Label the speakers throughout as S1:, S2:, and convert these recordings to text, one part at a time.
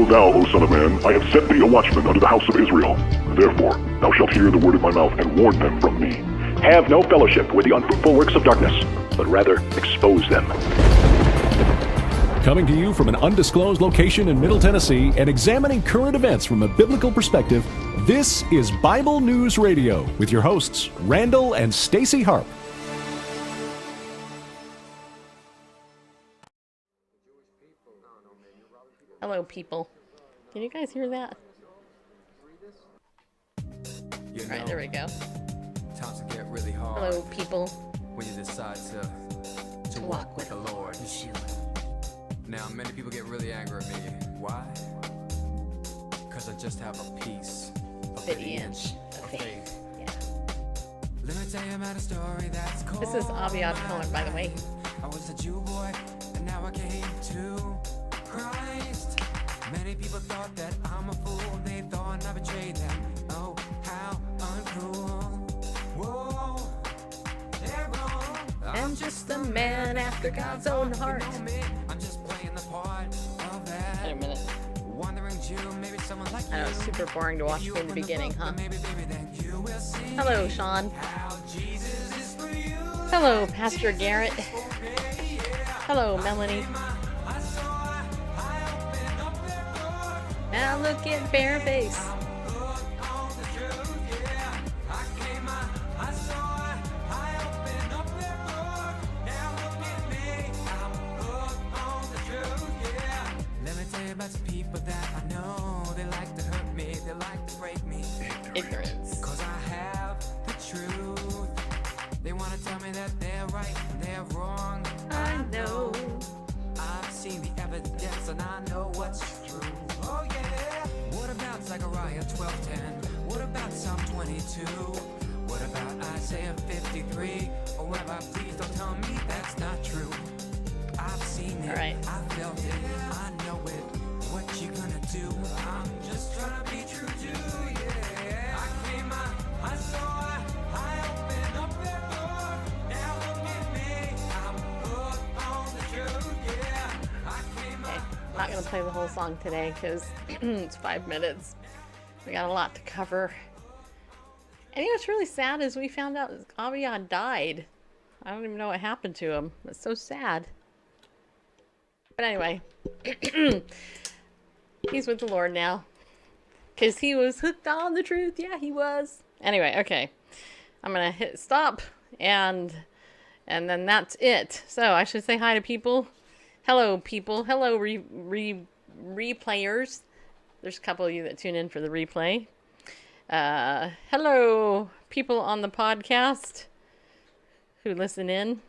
S1: thou, O son of man, I have set thee a watchman unto the house of Israel. Therefore, thou shalt hear the word of my mouth, and warn them from me.
S2: Have no fellowship with the unfruitful works of darkness, but rather expose them.
S3: Coming to you from an undisclosed location in Middle Tennessee and examining current events from a biblical perspective, this is Bible News Radio with your hosts, Randall and Stacy Harp.
S4: Hello, people. Can you guys hear that?
S5: You know,
S4: All right, there we go.
S5: times can get really hard.
S4: Hello, people.
S5: When you decide to walk with the Lord. Now, many people get really angry at me. Why? Because I just have a piece of the inch of faith.
S4: Yeah.
S5: Let me tell you about a story that's cool.
S4: This is Avian Cohen, by the way.
S5: I was a Jew boy, and now I came to Christ. Many people thought that I'm a fool. They thought I betrayed them. Oh, how uncool. Whoa, they're wrong.
S4: I'm just a man after God's own heart.
S5: I'm just playing the part of that.
S4: Wait a minute.
S5: Wandering Jew, maybe someone like
S4: I know, it's
S5: you.
S4: super boring to watch me in the beginning, huh?
S5: Maybe, baby, then you will see
S4: Hello, Sean.
S5: how Jesus is for you.
S4: Hello, Pastor Garrett. Hello, Melanie. Now look at bare face.
S5: Let me tell you about some people that I know. They like to hurt me, they like to break me.
S4: Ignorance.
S5: Cause I have the truth. They wanna tell me that they're right and they're wrong.
S4: I know.
S5: I've seen the evidence and I know what's true. Oh yeah. What about Zechariah 12:10? What about Psalm 22? What about Isaiah 53? Or what about please don't tell me that's not true? I've seen it.
S4: All right.
S5: I felt it. I know it. What you gonna do? I'm just trying to be true to yeah. I came out, I saw it, I opened up that door. Now look at me. I'm hooked on the truth, yeah. I came
S4: Okay,
S5: out.
S4: I'm not going to play the whole song today because it's 5 minutes. We got a lot to cover. And you know what's really sad is we found out Avian died. I don't even know what happened to him. It's so sad. But anyway, he's with the Lord now. Because he was hooked on the truth. Yeah, he was. Anyway, okay. I'm going to hit stop. And then that's it. So I should say hi to people. Hello, people. Hello, replayers. There's a couple of you that tune in for the replay. Hello, people on the podcast who listen in.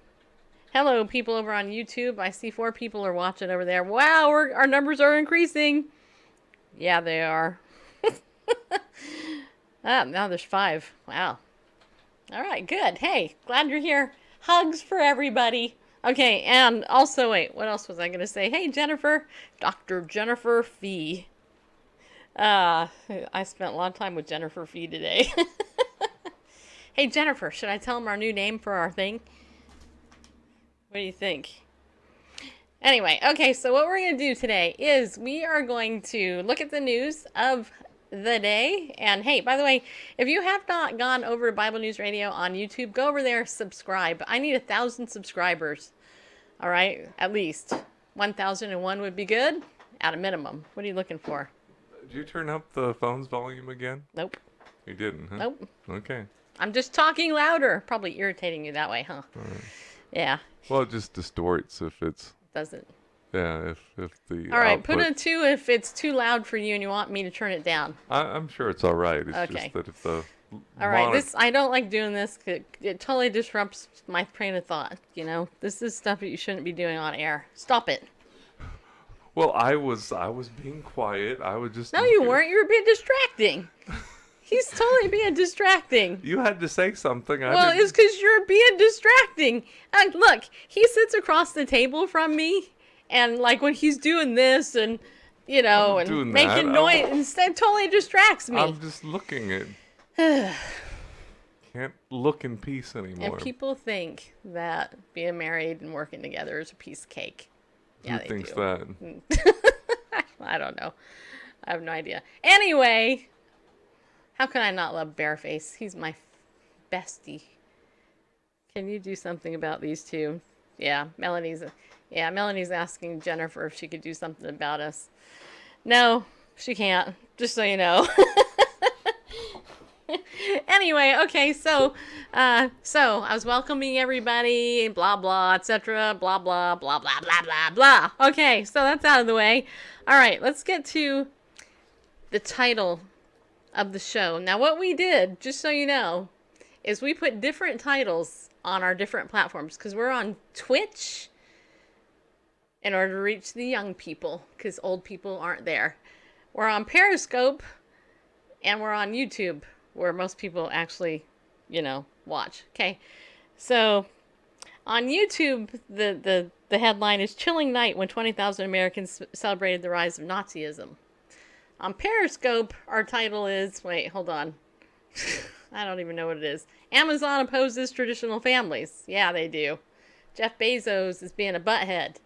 S4: Hello, people over on YouTube. I see 4 people are watching over there. Wow, our numbers are increasing. Yeah, they are. Now there's 5. Wow. All right, good. Hey, glad you're here. Hugs for everybody. Okay, and also, wait, what else was I going to say? Hey, Jennifer. Dr. Jennifer Fee. I spent a lot of time with Jennifer Fee today. Hey, Jennifer, should I tell him our new name for our thing? What do you think? Anyway, okay, so what we're going to do today is we are going to look at the news of the day. And hey, by the way, if you have not gone over to Bible News Radio on YouTube, go over there, subscribe. I need 1,000 subscribers. All right, at least 1,001 would be good at a minimum. What are you looking for?
S6: Did you turn up the phone's volume again?
S4: Nope.
S6: You didn't, huh?
S4: Nope.
S6: Okay.
S4: I'm just talking louder. Probably irritating you that way, huh?
S6: All right.
S4: Yeah.
S6: Well, it just distorts if it's,
S4: Doesn't.
S6: yeah, if the
S4: All right,
S6: output,
S4: put a 2 if it's too loud for you and you want me to turn it down.
S6: I'm sure it's all right. It's
S4: Okay.
S6: just that if the
S4: All right, I don't like doing this. It totally disrupts my train of thought, you know? This is stuff that you shouldn't be doing on air. Stop it.
S6: Well, I was being quiet. I was just.
S4: No, you weren't. You were being distracting. He's totally being distracting.
S6: You had to say something.
S4: Well, it's because you're being distracting. Look, he sits across the table from me, and like when he's doing this and, you know, and making noise, instead totally distracts me.
S6: I'm just looking at. Can't look in peace anymore.
S4: And people think that being married and working together is a piece of cake. Yeah,
S6: Who
S4: they
S6: thinks
S4: do.
S6: that?
S4: I don't know. I have no idea. Anyway, how can I not love Bareface? He's my bestie. Can you do something about these two? Yeah, Melanie's asking Jennifer if she could do something about us. No, she can't. Just so you know. Anyway, okay, so I was welcoming everybody, blah blah, etc., blah blah blah blah blah blah blah. Okay, so that's out of the way. All right, let's get to the title of the show. Now, what we did, just so you know, is we put different titles on our different platforms because we're on Twitch in order to reach the young people because old people aren't there. We're on Periscope and we're on YouTube where most people actually, watch. Okay, so on YouTube, the headline is "Chilling Night When 20,000 Americans Celebrated the Rise of Nazism." On Periscope, our title is, wait, hold on. I don't even know what it is. Amazon opposes traditional families. Yeah, they do. Jeff Bezos is being a butthead.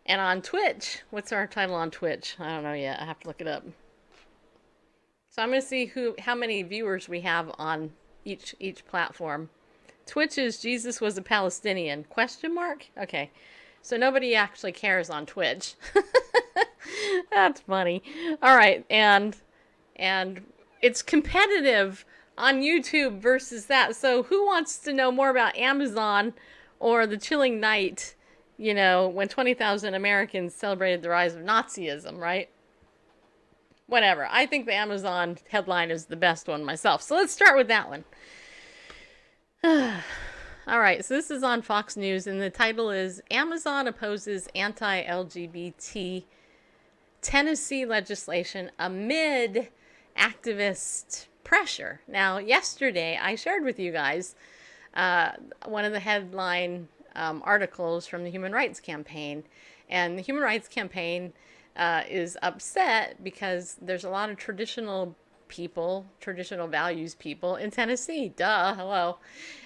S4: And on Twitch, what's our title on Twitch? I don't know yet. I have to look it up. So I'm going to see how many viewers we have on each platform. Twitch is Jesus was a Palestinian? ? Okay. So nobody actually cares on Twitch. That's funny. All right, and it's competitive on YouTube versus that. So who wants to know more about Amazon or the chilling night, when 20,000 Americans celebrated the rise of Nazism, right? Whatever. I think the Amazon headline is the best one myself. So let's start with that one. All right, so this is on Fox News, and the title is Amazon Opposes Anti-LGBT Tennessee Legislation Amid Activist Pressure. Now, yesterday, I shared with you guys one of the headline articles from the Human Rights Campaign. And the Human Rights Campaign is upset because there's a lot of traditional values people in Tennessee. Duh, hello.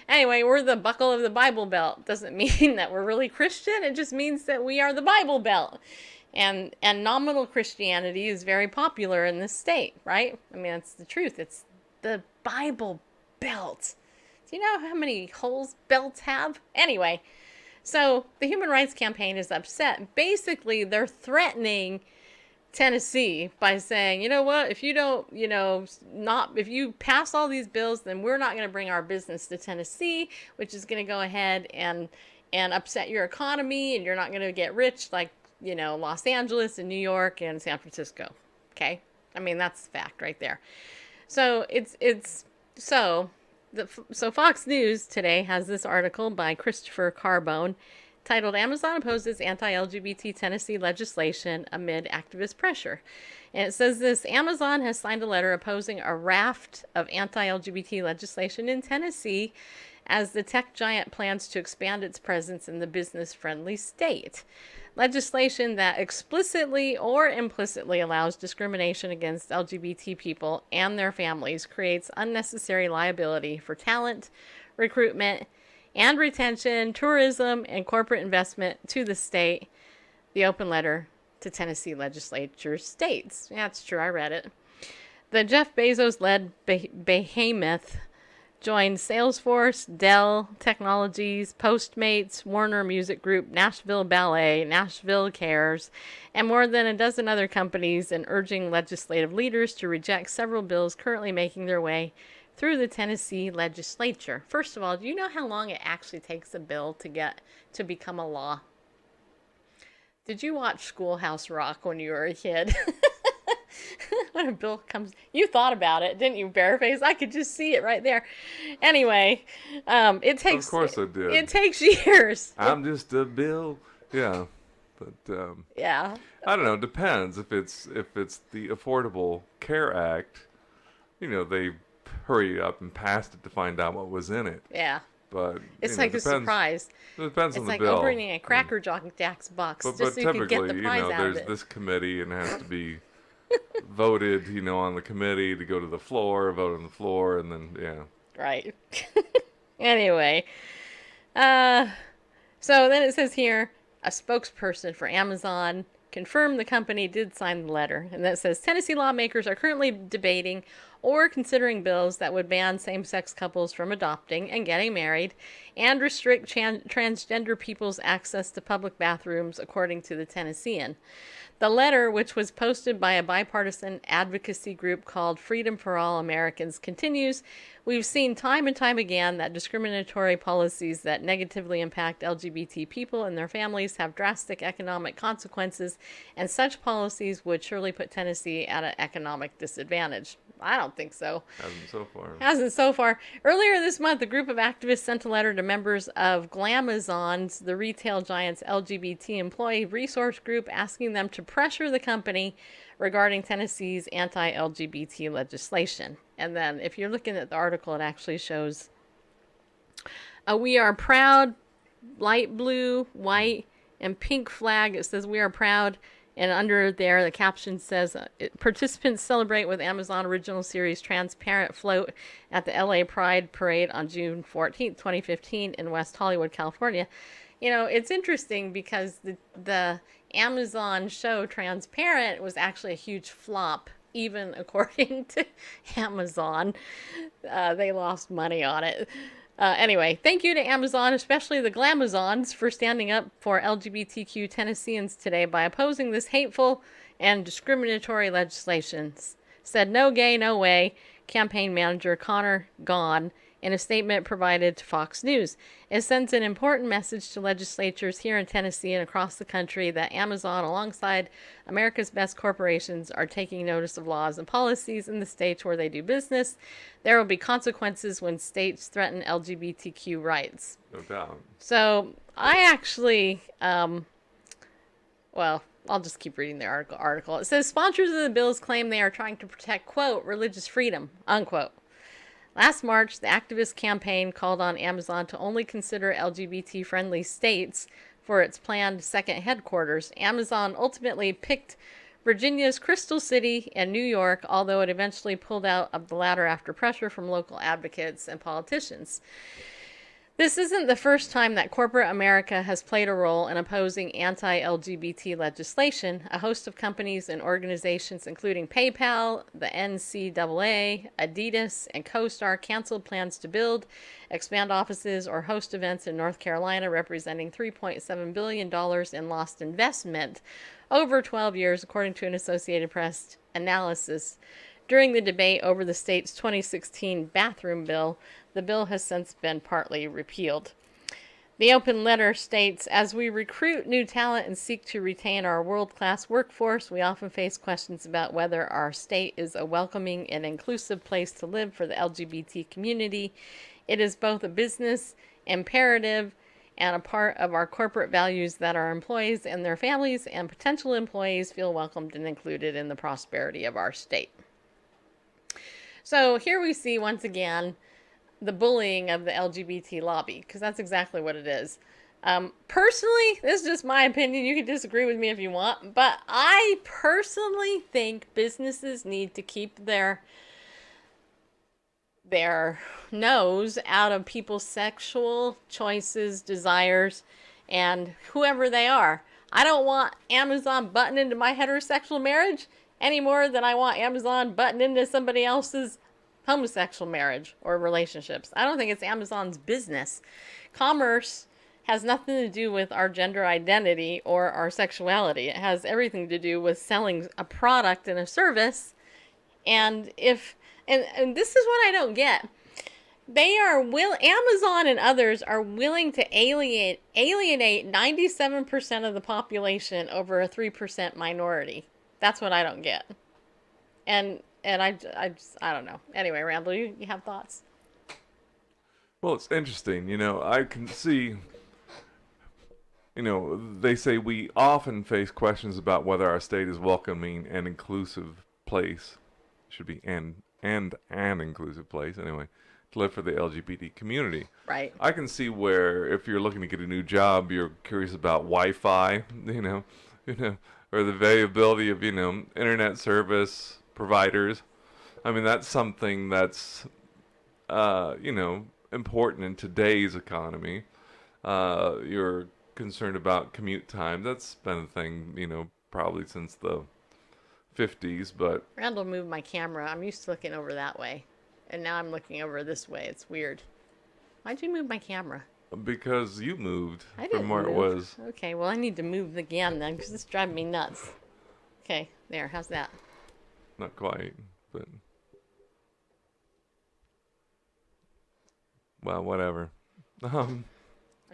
S4: Anyway, we're the buckle of the Bible Belt. Doesn't mean that we're really Christian. It just means that we are the Bible Belt. And nominal Christianity is very popular in this state, right? I mean, that's the truth. It's the Bible Belt. Do you know how many holes belts have? Anyway, so the Human Rights Campaign is upset. Basically, they're threatening Tennessee by saying, you know what, if you don't, if you pass all these bills, then we're not going to bring our business to Tennessee, which is going to go ahead and upset your economy, and you're not going to get rich like, Los Angeles and New York and San Francisco. Okay? I mean, that's the fact right there. So so Fox News today has this article by Christopher Carbone titled Amazon Opposes Anti-LGBT Tennessee Legislation Amid Activist Pressure. And it says this: Amazon has signed a letter opposing a raft of anti-LGBT legislation in Tennessee as the tech giant plans to expand its presence in the business-friendly state. Legislation that explicitly or implicitly allows discrimination against LGBT people and their families creates unnecessary liability for talent, recruitment, and retention, tourism, and corporate investment to the state. The open letter to Tennessee legislature states. Yeah, it's true. I read it. The Jeff Bezos-led behemoth joined Salesforce, Dell Technologies, Postmates, Warner Music Group, Nashville Ballet, Nashville Cares, and more than a dozen other companies in urging legislative leaders to reject several bills currently making their way through the Tennessee legislature. First of all, do you know how long it actually takes a bill to become a law? Did you watch Schoolhouse Rock when you were a kid? When a bill comes, you thought about it, didn't you, Bareface? I could just see it right there. Anyway, it takes. Of
S6: course I did.
S4: It takes years.
S6: I'm just a bill. Yeah, but
S4: yeah.
S6: I don't know. It depends. If it's the Affordable Care Act, they hurry up and passed it to find out what was in it.
S4: Yeah.
S6: But
S4: it's like a surprise.
S6: It depends on the bill.
S4: It's like opening a Cracker Jacks box just so you can get the prize out of it.
S6: There's this committee and it has to be voted, on the committee to go to the floor, vote on the floor, and then, yeah.
S4: Right. Anyway. So then it says here, a spokesperson for Amazon confirmed the company did sign the letter. And that says Tennessee lawmakers are currently debating or considering bills that would ban same-sex couples from adopting and getting married and restrict transgender people's access to public bathrooms, according to the Tennessean. The letter, which was posted by a bipartisan advocacy group called Freedom for All Americans, continues, "We've seen time and time again that discriminatory policies that negatively impact LGBT people and their families have drastic economic consequences, and such policies would surely put Tennessee at an economic disadvantage." I don't think so. Hasn't so far. Earlier this month, a group of activists sent a letter to members of Glamazon's, the retail giant's LGBT employee resource group, asking them to pressure the company regarding Tennessee's anti-LGBT legislation. And then if you're looking at the article, it actually shows "We are proud," light blue, white, and pink flag. It says "We are proud." And under there, the caption says, "Participants celebrate with Amazon Original Series Transparent Float at the LA Pride Parade on June 14th, 2015 in West Hollywood, California." You know, it's interesting because the Amazon show Transparent was actually a huge flop, even according to Amazon. They lost money on it. Anyway, thank you to Amazon, especially the Glamazons, for standing up for LGBTQ Tennesseans today by opposing this hateful and discriminatory legislation, said "No Gay, No Way" campaign manager Connor Gahn in a statement provided to Fox News. It sends an important message to legislatures here in Tennessee and across the country that Amazon, alongside America's best corporations, are taking notice of laws and policies in the states where they do business. There will be consequences when states threaten LGBTQ rights.
S6: No doubt.
S4: So I actually, well, I'll just keep reading the article. It says sponsors of the bills claim they are trying to protect, quote, "religious freedom," unquote. Last March, the activist campaign called on Amazon to only consider LGBT-friendly states for its planned second headquarters. Amazon ultimately picked Virginia's Crystal City and New York, although it eventually pulled out of the latter after pressure from local advocates and politicians. This isn't the first time that corporate America has played a role in opposing anti-LGBT legislation. A host of companies and organizations, including PayPal, the NCAA, Adidas, and CoStar, canceled plans to build, expand offices, or host events in North Carolina, representing $3.7 billion in lost investment over 12 years, according to an Associated Press analysis. During the debate over the state's 2016 bathroom bill, the bill has since been partly repealed. The open letter states, "As we recruit new talent and seek to retain our world-class workforce, we often face questions about whether our state is a welcoming and inclusive place to live for the LGBT community. It is both a business imperative and a part of our corporate values that our employees and their families and potential employees feel welcomed and included in the prosperity of our state." So here we see once again the bullying of the LGBT lobby, because that's exactly what it is. Personally, this is just my opinion. You can disagree with me if you want, but I personally think businesses need to keep their nose out of people's sexual choices, desires, and whoever they are. I don't want Amazon butting into my heterosexual marriage any more than I want Amazon butting into somebody else's homosexual marriage or relationships. I don't think it's Amazon's business. Commerce has nothing to do with our gender identity or our sexuality. It has everything to do with selling a product and a service. And and this is what I don't get. Amazon and others are willing to alienate 97% of the population over a 3% minority. That's what I don't get. And I don't know. Anyway, Randall, you have thoughts?
S6: Well, it's interesting. I can see, they say we often face questions about whether our state is welcoming and inclusive place. Should be and an inclusive place, anyway, to live for the LGBT community.
S4: Right.
S6: I can see where if you're looking to get a new job, you're curious about Wi-Fi, or the availability of, internet service providers. I mean, that's something that's, important in today's economy. You're concerned about commute time. That's been a thing, probably since the 50s, but
S4: Randall moved my camera. I'm used to looking over that way. And now I'm looking over this way. It's weird. Why'd you move my camera?
S6: because you moved
S4: I didn't
S6: from where
S4: move.
S6: it was.
S4: Okay, well, I need to move again then because it's driving me nuts. Okay, there. How's that?
S6: Not quite, but well, whatever.
S4: I'm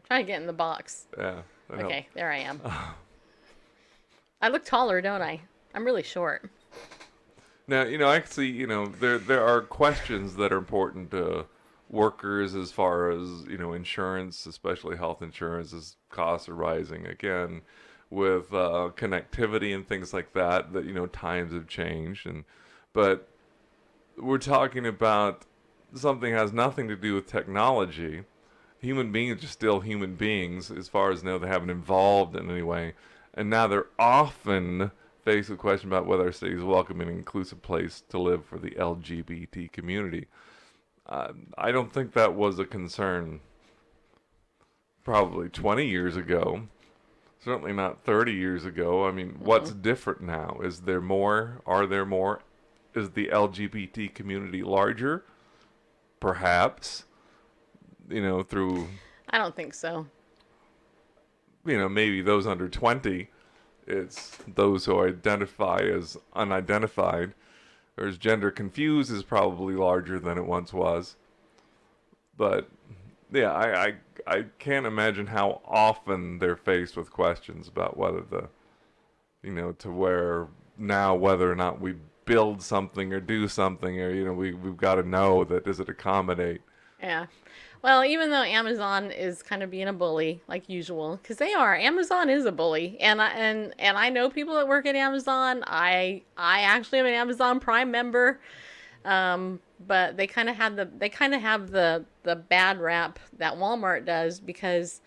S4: trying to get in the box.
S6: Yeah. that
S4: Okay, there I am. I look taller, don't I? I'm really short.
S6: Now, actually, there are questions that are important to workers as far as, insurance, especially health insurance, as costs are rising again with connectivity and things like that, times have changed. But we're talking about something that has nothing to do with technology. Human beings are still human beings as far as they haven't evolved in any way. And now they're often faced with a question about whether our city is a welcoming and inclusive place to live for the LGBT community. I don't think that was a concern probably 20 years ago. Certainly not 30 years ago. I mean, what's different now? Is there more? Are there more? Is the LGBT community larger? Perhaps. Through...
S4: I don't think so.
S6: Maybe those under 20. It's those who identify as unidentified or as gender confused is probably larger than it once was. But yeah, I can't imagine how often they're faced with questions about whether to where now whether or not we build something or do something or we've got to know that does it accommodate.
S4: Yeah. Well, even though Amazon is kind of being a bully, like usual, because they are. Amazon is a bully, and I know people that work at Amazon. I actually am an Amazon Prime member, but they kind of have the bad rap that Walmart does because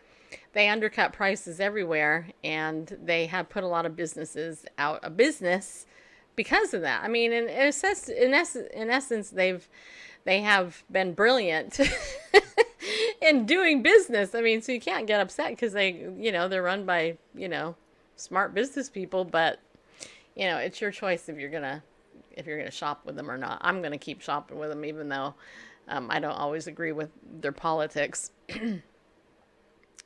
S4: they undercut prices everywhere, and they have put a lot of businesses out of business because of that. I mean, in essence, they have been brilliant in doing business. I mean, so you can't get upset because they're run by, smart business people, but, it's your choice if you're going to shop with them or not. I'm going to keep shopping with them, even though I don't always agree with their politics,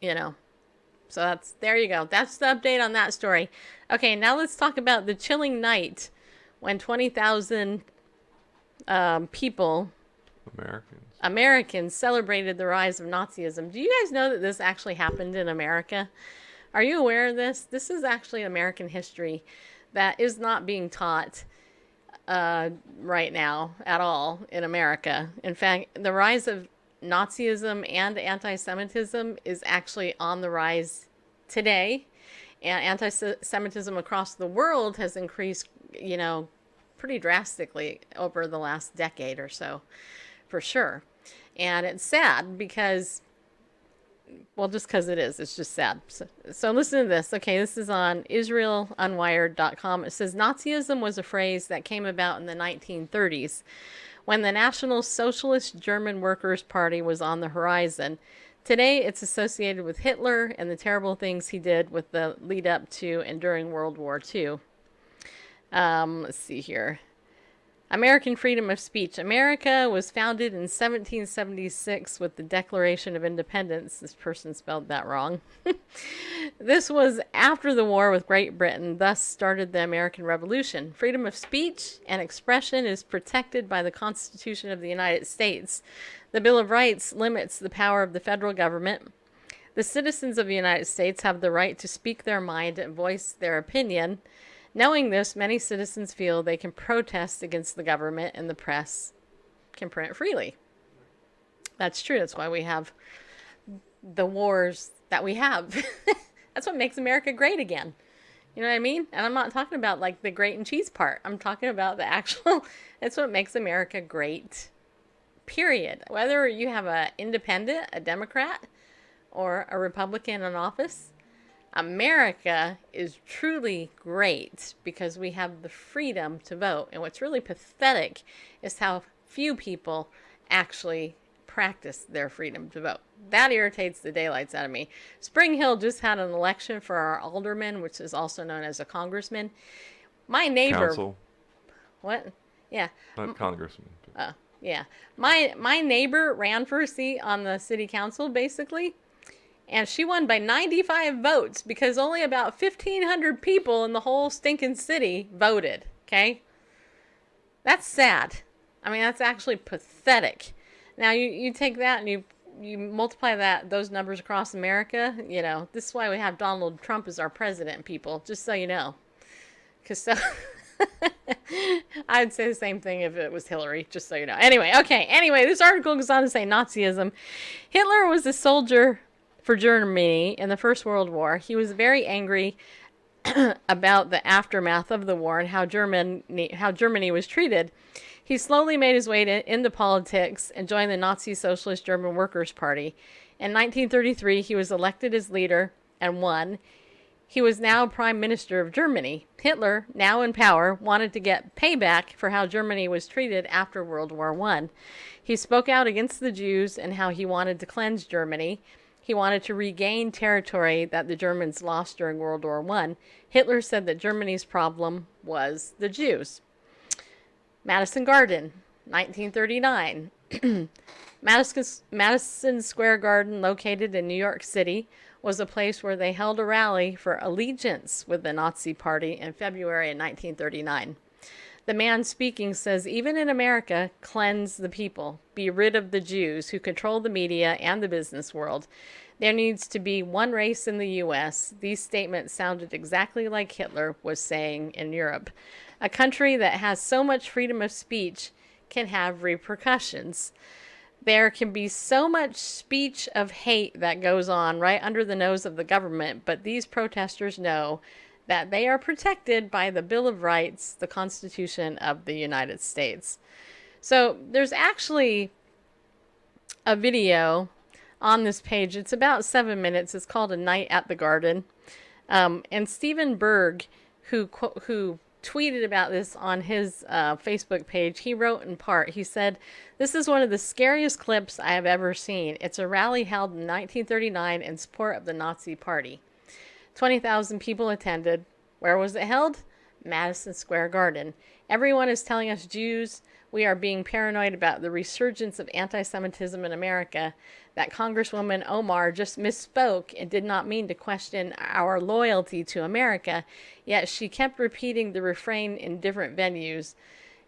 S4: So there you go. That's the update on that story. Okay, now let's talk about the chilling night when 20,000 people... Americans celebrated the rise of Nazism. Do you guys know that this actually happened in America? Are you aware of this? This is actually American history that is not being taught right now at all in America. In fact, the rise of Nazism and anti-Semitism is actually on the rise today. And anti-Semitism across the world has increased, pretty drastically over the last decade or so. For sure. And it's sad because, well, just because it is. It's just sad. So listen to this. Okay, this is on IsraelUnwired.com. It says, Nazism was a phrase that came about in the 1930s when the National Socialist German Workers' Party was on the horizon. Today, it's associated with Hitler and the terrible things he did with the lead up to and during World War II. Let's see here. American freedom of speech. America was founded in 1776 with the Declaration of Independence. This person spelled that wrong. This was after the war with Great Britain, thus started the American Revolution. Freedom of speech and expression is protected by the Constitution of the United States. The Bill of Rights limits the power of the federal government. The citizens of the United States have the right to speak their mind and voice their opinion. Knowing this, many citizens feel they can protest against the government and the press can print freely. That's true. That's why we have the wars that we have. That's what makes America great again. You know what I mean? And I'm not talking about like the great and cheese part. I'm talking about the actual, it's what makes America great, period. Whether you have an independent, a Democrat, or a Republican in office, America is truly great because we have the freedom to vote. And what's really pathetic is how few people actually practice their freedom to vote. That irritates the daylights out of me. Spring Hill just had an election for our alderman, which is also known as a congressman. My neighbor...
S6: Council,
S4: What? Yeah.
S6: not congressman.
S4: Yeah. My neighbor ran for a seat on the city council, basically. And she won by 95 votes because only about 1,500 people in the whole stinking city voted. Okay? That's sad. I mean, that's actually pathetic. Now, you take that and you multiply those numbers across America. You know, this is why we have Donald Trump as our president, people. Just so you know. Because so... I'd say the same thing if it was Hillary, just so you know. Anyway, this article goes on to say Nazism. Hitler was a soldier for Germany in the First World War. He was very angry about the aftermath of the war and how Germany was treated. He slowly made his way into politics and joined the Nazi Socialist German Workers' Party. In 1933, he was elected as leader and won. He was now Prime Minister of Germany. Hitler, now in power, wanted to get payback for how Germany was treated after World War I. He spoke out against the Jews and how he wanted to cleanse Germany. He wanted to regain territory that the Germans lost during World War I. Hitler said that Germany's problem was the Jews. Madison Garden, 1939. Madison Square Garden, located in New York City, was a place where they held a rally for allegiance with the Nazi Party in February of 1939. The man speaking says, even in America, cleanse the people. Be rid of the Jews who control the media and the business world. There needs to be one race in the U.S. These statements sounded exactly like Hitler was saying in Europe. A country that has so much freedom of speech can have repercussions. There can be so much speech of hate that goes on right under the nose of the government, but these protesters know that they are protected by the Bill of Rights, the Constitution of the United States. So there's actually a video on this page. It's about 7 minutes. It's called A Night at the Garden. And Stephen Berg, who tweeted about this on his Facebook page, he wrote in part, he said, "This is one of the scariest clips I have ever seen. It's a rally held in 1939 in support of the Nazi Party. 20,000 people attended. Where was it held? Madison Square Garden. Everyone is telling us Jews we are being paranoid about the resurgence of anti-Semitism in America, that Congresswoman Omar just misspoke and did not mean to question our loyalty to America, yet she kept repeating the refrain in different venues."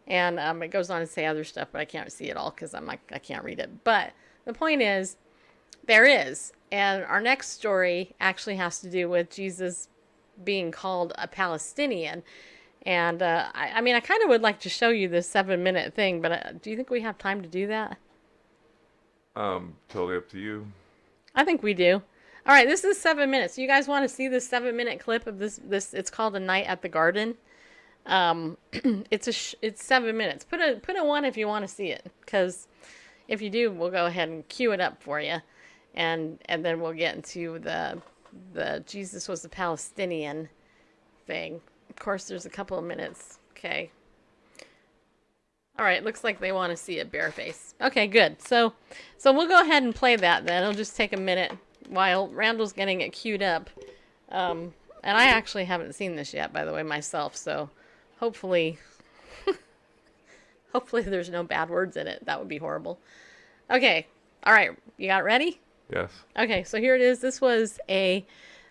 S4: And it goes on to say other stuff, but I can't see it all because I can't read it. But the point is, there is. And our next story actually has to do with Jesus being called a Palestinian. And I mean, I kind of would like to show you this 7-minute thing, but do you think we have time to do that?
S6: Totally up to you.
S4: I think we do. All right, this is 7 minutes. You guys want to see this 7-minute clip of this? It's called A Night at the Garden. It's 7 minutes. Put a 1 if you want to see it, because if you do, we'll go ahead and cue it up for you, and then we'll get into the Jesus was a Palestinian thing. Of course, there's a couple of minutes. Okay. All right, looks like they want to see it bareface. Okay, good. So we'll go ahead and play that then. It'll just take a minute while Randall's getting it queued up. And I actually haven't seen this yet, by the way, myself. So hopefully there's no bad words in it. That would be horrible. Okay. All right. You got it ready?
S6: Yes.
S4: Okay, so here it is. This was a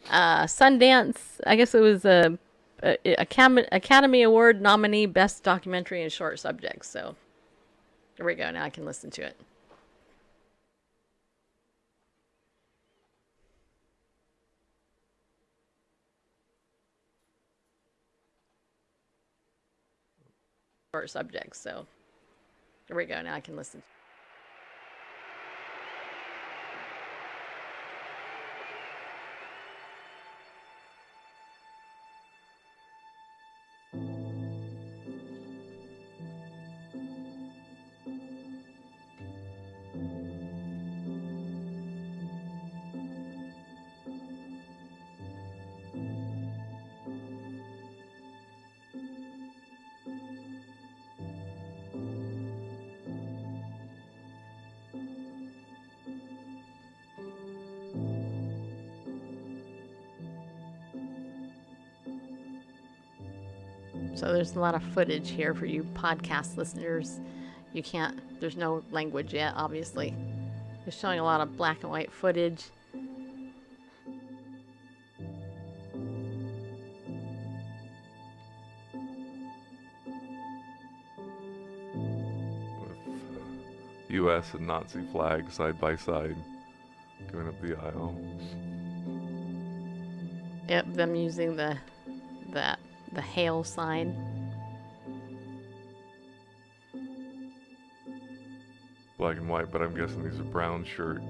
S4: Sundance, I guess it was a Academy Award nominee, Best Documentary and Short Subject. So here we go. Now I can listen to it. Short subject. So here we go. Now I can listen. So there's a lot of footage here for you podcast listeners. You can't, there's no language yet, obviously. They're showing a lot of black and white footage.
S6: With U.S. and Nazi flags side by side going up the aisle.
S4: Yep, them using the hail sign.
S6: Black and white, but I'm guessing these are brown shirt.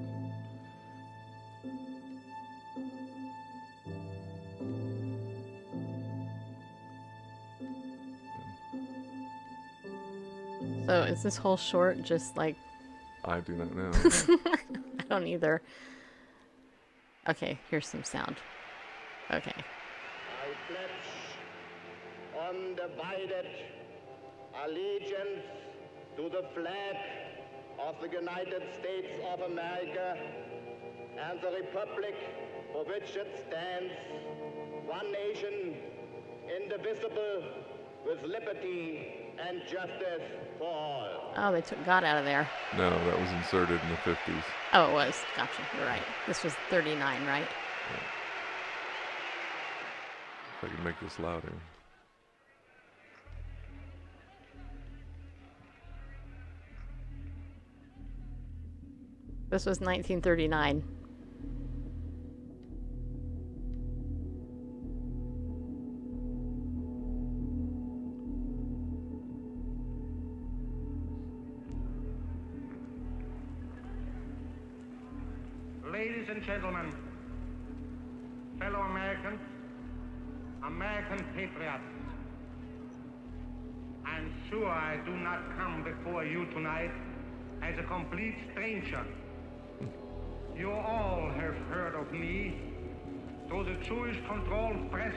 S4: So is this whole short just like...
S6: I do not know.
S4: I don't either. Okay, here's some sound. Okay.
S7: I pledge undivided allegiance to the flag of the United States of America and the republic for which it stands, one nation, indivisible, with liberty and justice for all.
S4: Oh, they took God out of there.
S6: No, that was inserted in the 50s.
S4: Oh, it was. Gotcha. You're right. This was 39, right?
S6: If I can make this louder.
S4: This was 1939.
S7: Ladies and gentlemen, fellow Americans, American patriots, I'm sure I do not come before you tonight as a complete stranger. You all have heard of me through the Jewish-controlled press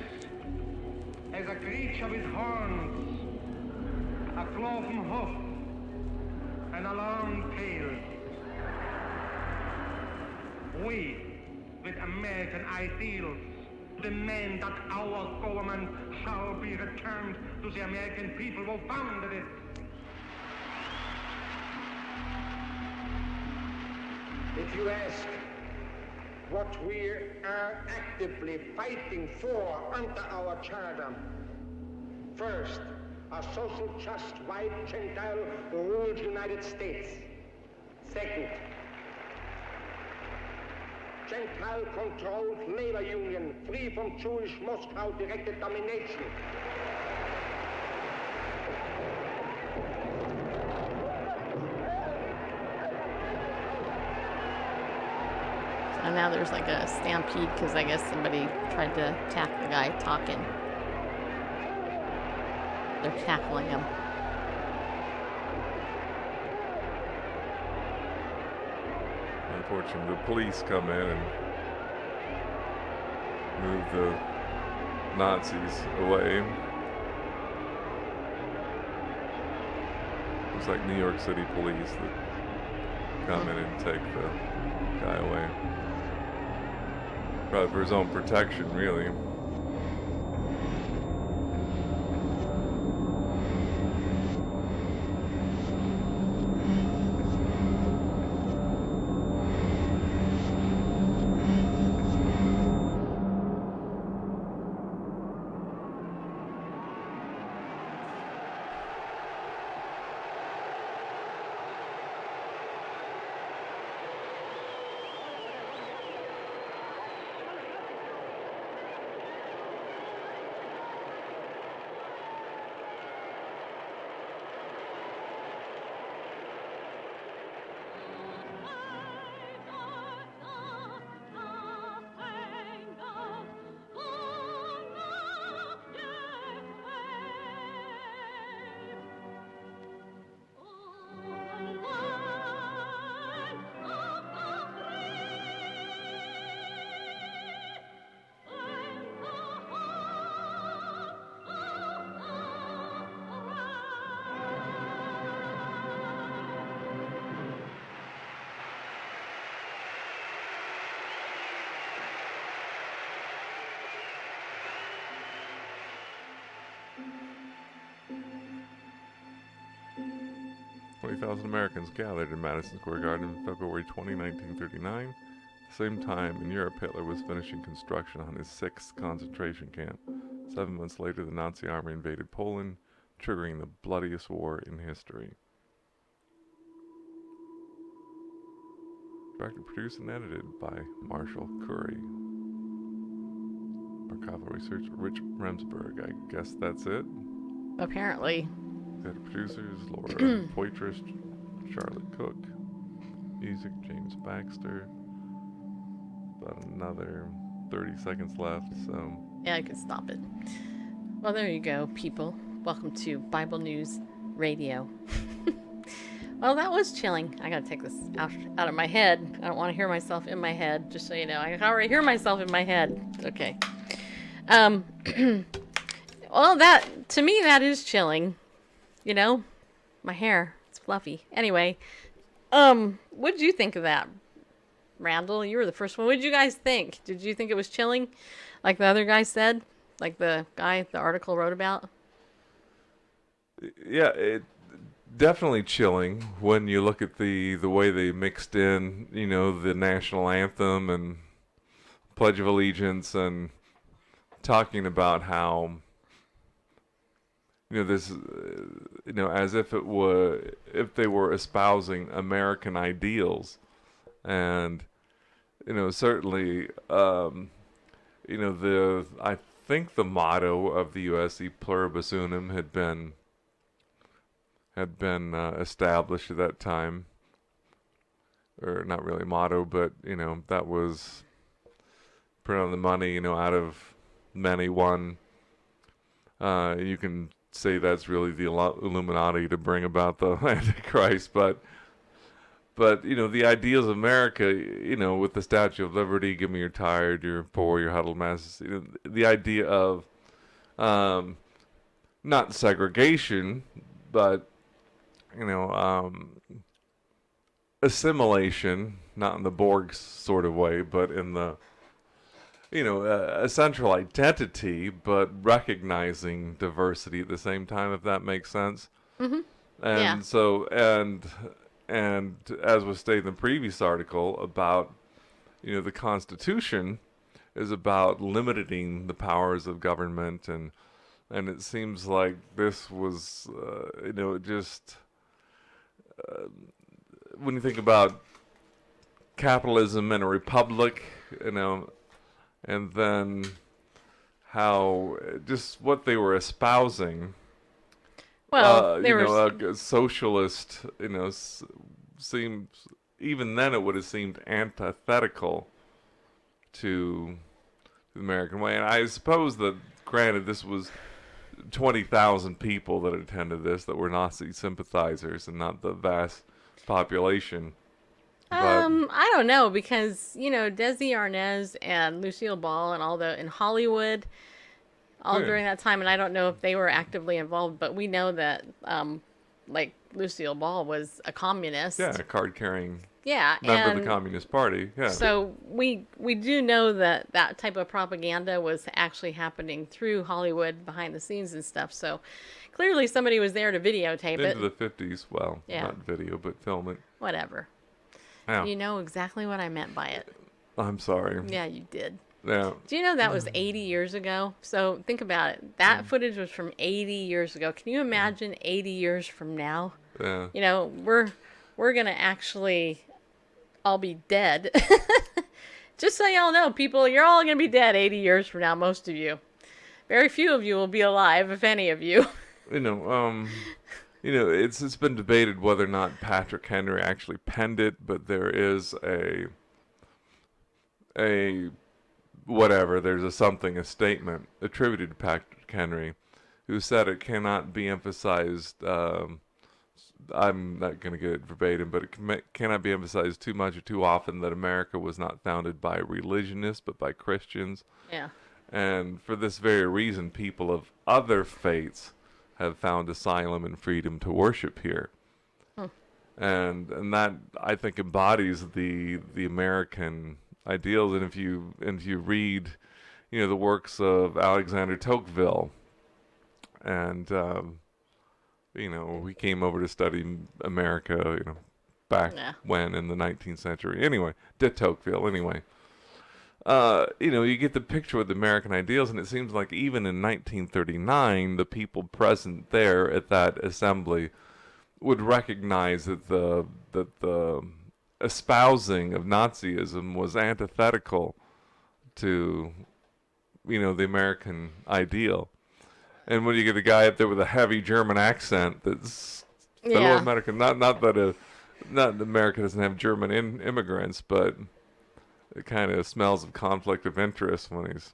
S7: as a creature with horns, a cloven hoof, and a long tail. We, with American ideals, demand that our government shall be returned to the American people who founded it. If you ask what we are actively fighting for under our charter, first, a social just white Gentile ruled United States. Second, Gentile-controlled labor union free from Jewish Moscow-directed domination.
S4: And now there's like a stampede because I guess somebody tried to attack the guy talking. They're tackling him.
S6: Unfortunately, the police come in and move the Nazis away. Looks like New York City police that come in and take the guy away. Probably for his own protection, really. 20,000 Americans gathered in Madison Square Garden in February 20, 1939. At the same time, in Europe, Hitler was finishing construction on his 6th concentration camp. 7 months later, the Nazi army invaded Poland, triggering the bloodiest war in history. Directed, produced, and edited by Marshall Curry. Archival research, Rich Remsburg. I guess that's it.
S4: Apparently.
S6: Executive producers, Laura Poitras, Charlotte Cook. Music, James Baxter. About another 30 seconds left, so...
S4: Yeah, I could stop it. Well, there you go, people. Welcome to Bible News Radio. Well, that was chilling. I gotta take this out of my head. I don't want to hear myself in my head, just so you know. I can already hear myself in my head. Okay. Well, to me, that is chilling. You know? My hair. It's fluffy. Anyway. What did you think of that? Randall, you were the first one. What did you guys think? Did you think it was chilling? Like the other guy said? Like the guy the article wrote about?
S6: Yeah, it definitely chilling when you look at the way they mixed in, you know, the national anthem and Pledge of Allegiance and talking about how, you know, this, you know, as if they were espousing American ideals. And, you know, certainly, you know, I think the motto of the U.S., Pluribus Unum, had been established at that time. Or not really motto, but, you know, that was print on the money, you know, out of many one. You can say that's really the Illuminati to bring about the Antichrist, but you know, the ideals of America, you know, with the Statue of Liberty, give me your tired, your poor, your huddled masses, you know, the idea of not segregation, but, you know, assimilation, not in the Borg sort of way, but in the, you know, a central identity, but recognizing diversity at the same time, if that makes sense.
S4: Mm-hmm.
S6: And
S4: yeah.
S6: so, and as was stated in the previous article about, you know, the Constitution is about limiting the powers of government, and it seems like this was, you know, just when you think about capitalism and a republic, you know, and then how just what they were espousing.
S4: Well,
S6: you know, a socialist, you know, seems, even then it would have seemed antithetical to the American way. And I suppose that, granted, this was 20,000 people that attended this that were Nazi sympathizers and not the vast population.
S4: I don't know, because, you know, Desi Arnaz and Lucille Ball and all in Hollywood, during that time, and I don't know if they were actively involved, but we know that, like, Lucille Ball was a communist.
S6: Yeah, a card-carrying member of the Communist Party. Yeah.
S4: So we do know that type of propaganda was actually happening through Hollywood behind the scenes and stuff. So clearly somebody was there to videotape it.
S6: Into the 50s, well,
S4: yeah.
S6: Not video, but film it.
S4: Whatever.
S6: Yeah.
S4: You know exactly what I meant by it.
S6: I'm sorry.
S4: Yeah, you did.
S6: Yeah.
S4: Do you know that was 80 years ago? So think about it. That footage was from 80 years ago. Can you imagine 80 years from now?
S6: Yeah.
S4: You know, we're going to actually all be dead. Just so y'all know, people, you're all going to be dead 80 years from now, most of you. Very few of you will be alive, if any of you.
S6: You know, it's been debated whether or not Patrick Henry actually penned it, but there is a statement attributed to Patrick Henry, who said it cannot be emphasized, I'm not going to get it verbatim, but it cannot be emphasized too much or too often that America was not founded by religionists, but by Christians.
S4: Yeah.
S6: And for this very reason, people of other faiths have found asylum and freedom to worship here. And that, I think, embodies the American ideals. And if you read, you know, the works of Alexander Tocqueville and we came over to study America, back when in the 19th century. Anyway, de Tocqueville, anyway. You get the picture with the American ideals, and it seems like even in 1939, the people present there at that assembly would recognize that the espousing of Nazism was antithetical to, the American ideal. And when you get a guy up there with a heavy German accent, that's fellow American. Not that America doesn't have German immigrants, but it kind of smells of conflict of interest when he's.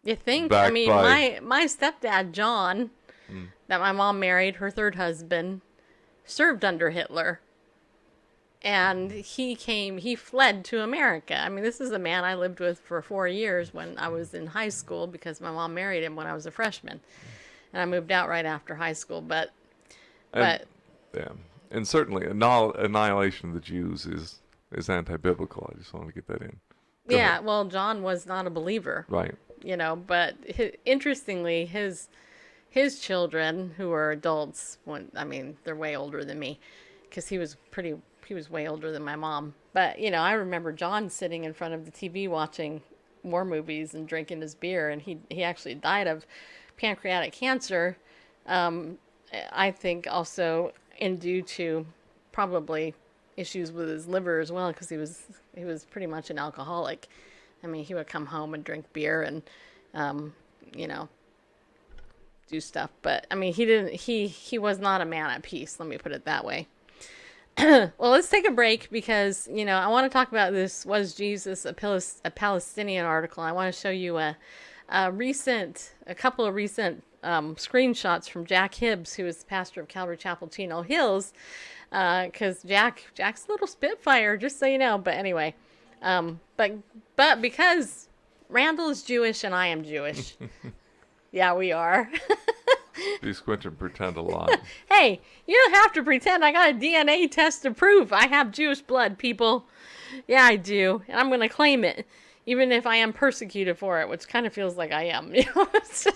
S4: You think?
S6: Backed
S4: I mean,
S6: by-
S4: my stepdad John, that my mom married, her third husband, served under Hitler. And he fled to America. I mean, this is a man I lived with for 4 years when I was in high school, because my mom married him when I was a freshman. And I moved out right after high school. But
S6: Yeah. And certainly annihilation of the Jews is anti-biblical. I just want to get that in. Go
S4: yeah,
S6: ahead.
S4: well, John was not a believer.
S6: Right.
S4: But interestingly, his children, who are adults, they're way older than me, because he was way older than my mom. But, I remember John sitting in front of the TV watching war movies and drinking his beer, and he actually died of pancreatic cancer, I think also due to probably issues with his liver as well, because he was pretty much an alcoholic. I mean, he would come home and drink beer and, do stuff. But, I mean, he was not a man at peace, let me put it that way. Well, let's take a break, because, I want to talk about this Was Jesus a Palestinian article. I want to show you a couple of recent screenshots from Jack Hibbs, who is the pastor of Calvary Chapel, Chino Hills, because Jack's a little spitfire, just so you know. But anyway, but because Randall is Jewish and I am Jewish, yeah, we are.
S6: You squint and pretend a lot.
S4: Hey, you don't have to pretend. I got a DNA test to prove I have Jewish blood, people. Yeah, I do. And I'm going to claim it, even if I am persecuted for it, which kind of feels like I am. It's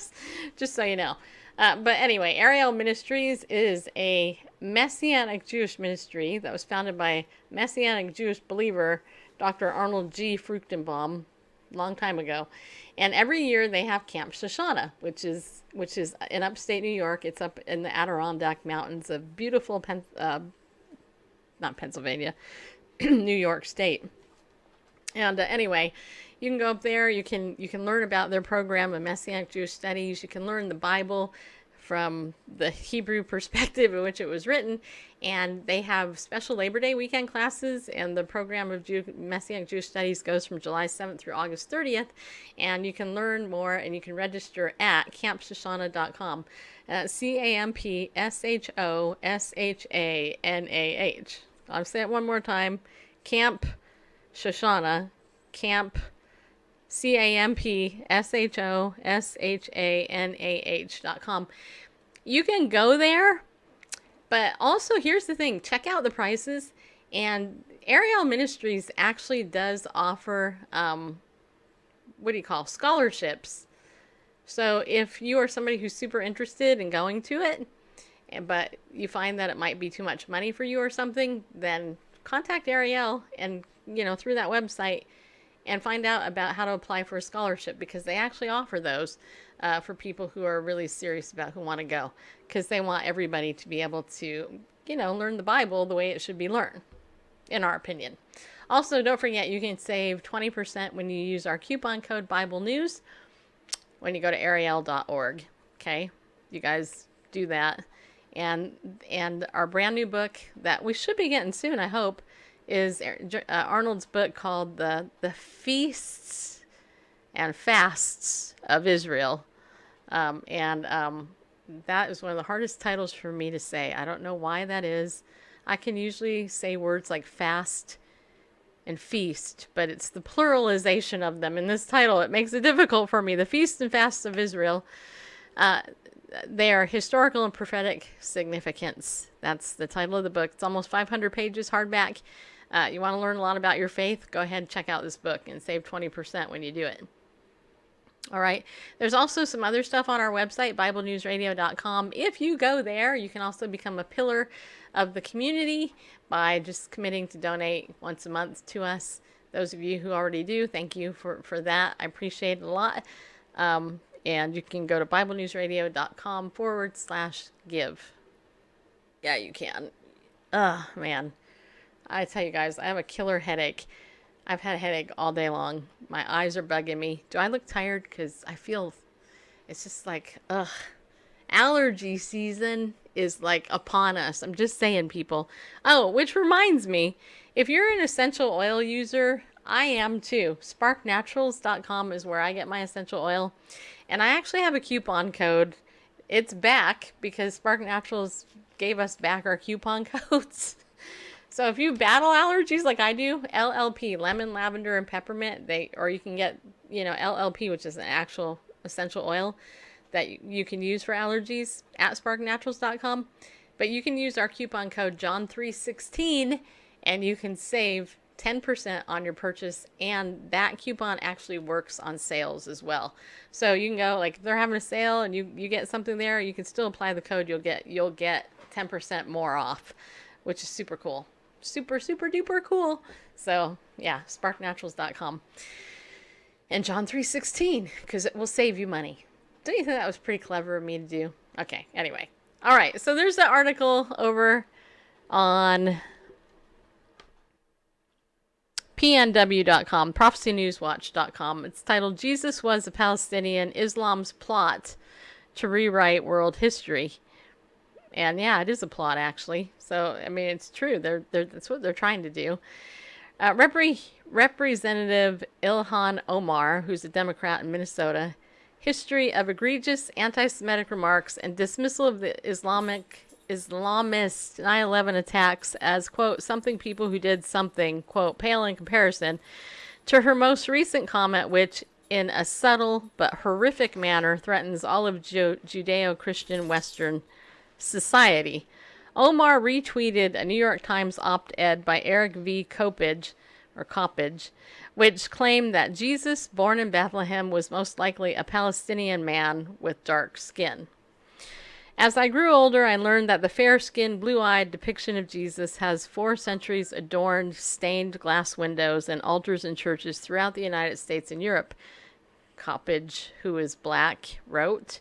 S4: just so you know. But anyway, Ariel Ministries is a Messianic Jewish ministry that was founded by Messianic Jewish believer Dr. Arnold G. Fruchtenbaum a long time ago. And every year they have Camp Shoshana, which is in upstate New York. It's up in the Adirondack Mountains of beautiful, not Pennsylvania, New York State. And anyway, you can go up there. You can learn about their program of Messianic Jewish Studies. You can learn the Bible from the Hebrew perspective in which it was written. And they have special Labor Day weekend classes, and the program of Messianic Jewish Studies goes from July 7th through August 30th. And you can learn more, and you can register at campshoshana.com. CampShoshana. I'll say it one more time. Camp Shoshana. Camp CampShoshana.com. You can go there, but also here's the thing: check out the prices. And Ariel Ministries actually does offer scholarships. So if you are somebody who's super interested in going to it, but you find that it might be too much money for you or something, then contact Ariel and through that website, and find out about how to apply for a scholarship, because they actually offer those for people who are really serious about who want to go, because they want everybody to be able to, learn the Bible the way it should be learned, in our opinion. Also, don't forget, you can save 20% when you use our coupon code Bible News when you go to ariel.org. Okay, you guys do that. And our brand new book that we should be getting soon, I hope, is Arnold's book called The Feasts and Fasts of Israel. That is one of the hardest titles for me to say. I don't know why that is. I can usually say words like fast and feast, but it's the pluralization of them in this title. It makes it difficult for me. The Feasts and Fasts of Israel. They are historical and prophetic significance. That's the title of the book. It's almost 500 pages, hardback. You want to learn a lot about your faith? Go ahead and check out this book and save 20% when you do it. All right. There's also some other stuff on our website, BibleNewsRadio.com. If you go there, you can also become a pillar of the community by just committing to donate once a month to us. Those of you who already do, thank you for that. I appreciate it a lot. And you can go to BibleNewsRadio.com/give. Yeah, you can. Man. I tell you guys, I have a killer headache. I've had a headache all day long. My eyes are bugging me. Do I look tired? Because I feel it's just like, allergy season is like upon us. I'm just saying, people. Oh, which reminds me, if you're an essential oil user, I am too. SparkNaturals.com is where I get my essential oil. And I actually have a coupon code. It's back because Spark Naturals gave us back our coupon codes. So if you battle allergies like I do, LLP, lemon, lavender, and peppermint, or you can get, LLP, which is an actual essential oil that you can use for allergies at sparknaturals.com. But you can use our coupon code John316 and you can save 10% on your purchase, and that coupon actually works on sales as well. So you can go, like, if they're having a sale and you get something there, you can still apply the code. You'll get 10% more off, which is super cool. Super, super duper cool. So, yeah, sparknaturals.com. And John316, because it will save you money. Don't you think that was pretty clever of me to do? Okay, anyway. All right, so there's the article over on PNW.com, prophecynewswatch.com. It's titled, Jesus Was a Palestinian, Islam's Plot to Rewrite World History. And yeah, it is a plot, actually. So, I mean, it's true. That's what they're trying to do. Representative Ilhan Omar, who's a Democrat in Minnesota, history of egregious anti-Semitic remarks and dismissal of the Islamist 9/11 attacks as, quote, something people who did something, quote, pale in comparison to her most recent comment, which in a subtle but horrific manner threatens all of Judeo-Christian Western society. Omar retweeted a New York Times op-ed by Eric V. Coppage, which claimed that Jesus, born in Bethlehem, was most likely a Palestinian man with dark skin. As I grew older, I learned that the fair-skinned, blue-eyed depiction of Jesus has 4 centuries adorned stained glass windows and altars in churches throughout the United States and Europe. Coppage, who is black, wrote,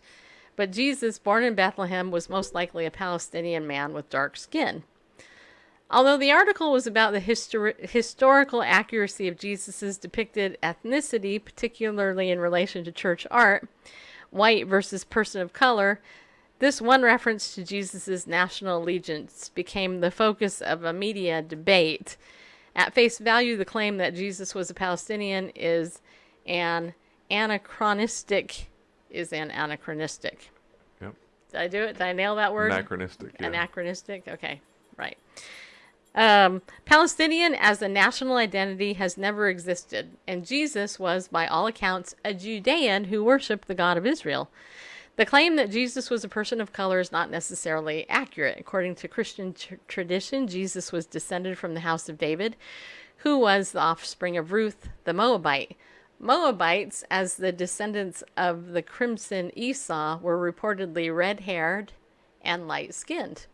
S4: but Jesus, born in Bethlehem, was most likely a Palestinian man with dark skin. Although the article was about the historical accuracy of Jesus' depicted ethnicity, particularly in relation to church art, white versus person of color, this one reference to Jesus' national allegiance became the focus of a media debate. At face value, the claim that Jesus was a Palestinian is anachronistic. Yep. Did I do it? Did I nail that word?
S6: Anachronistic. Yeah.
S4: Anachronistic? Okay, right. Palestinian as a national identity has never existed, and Jesus was, by all accounts, a Judean who worshipped the God of Israel. The claim that Jesus was a person of color is not necessarily accurate. According to Christian tradition, Jesus was descended from the house of David, who was the offspring of Ruth the Moabite. Moabites, as the descendants of the crimson Esau, were reportedly red-haired and light-skinned.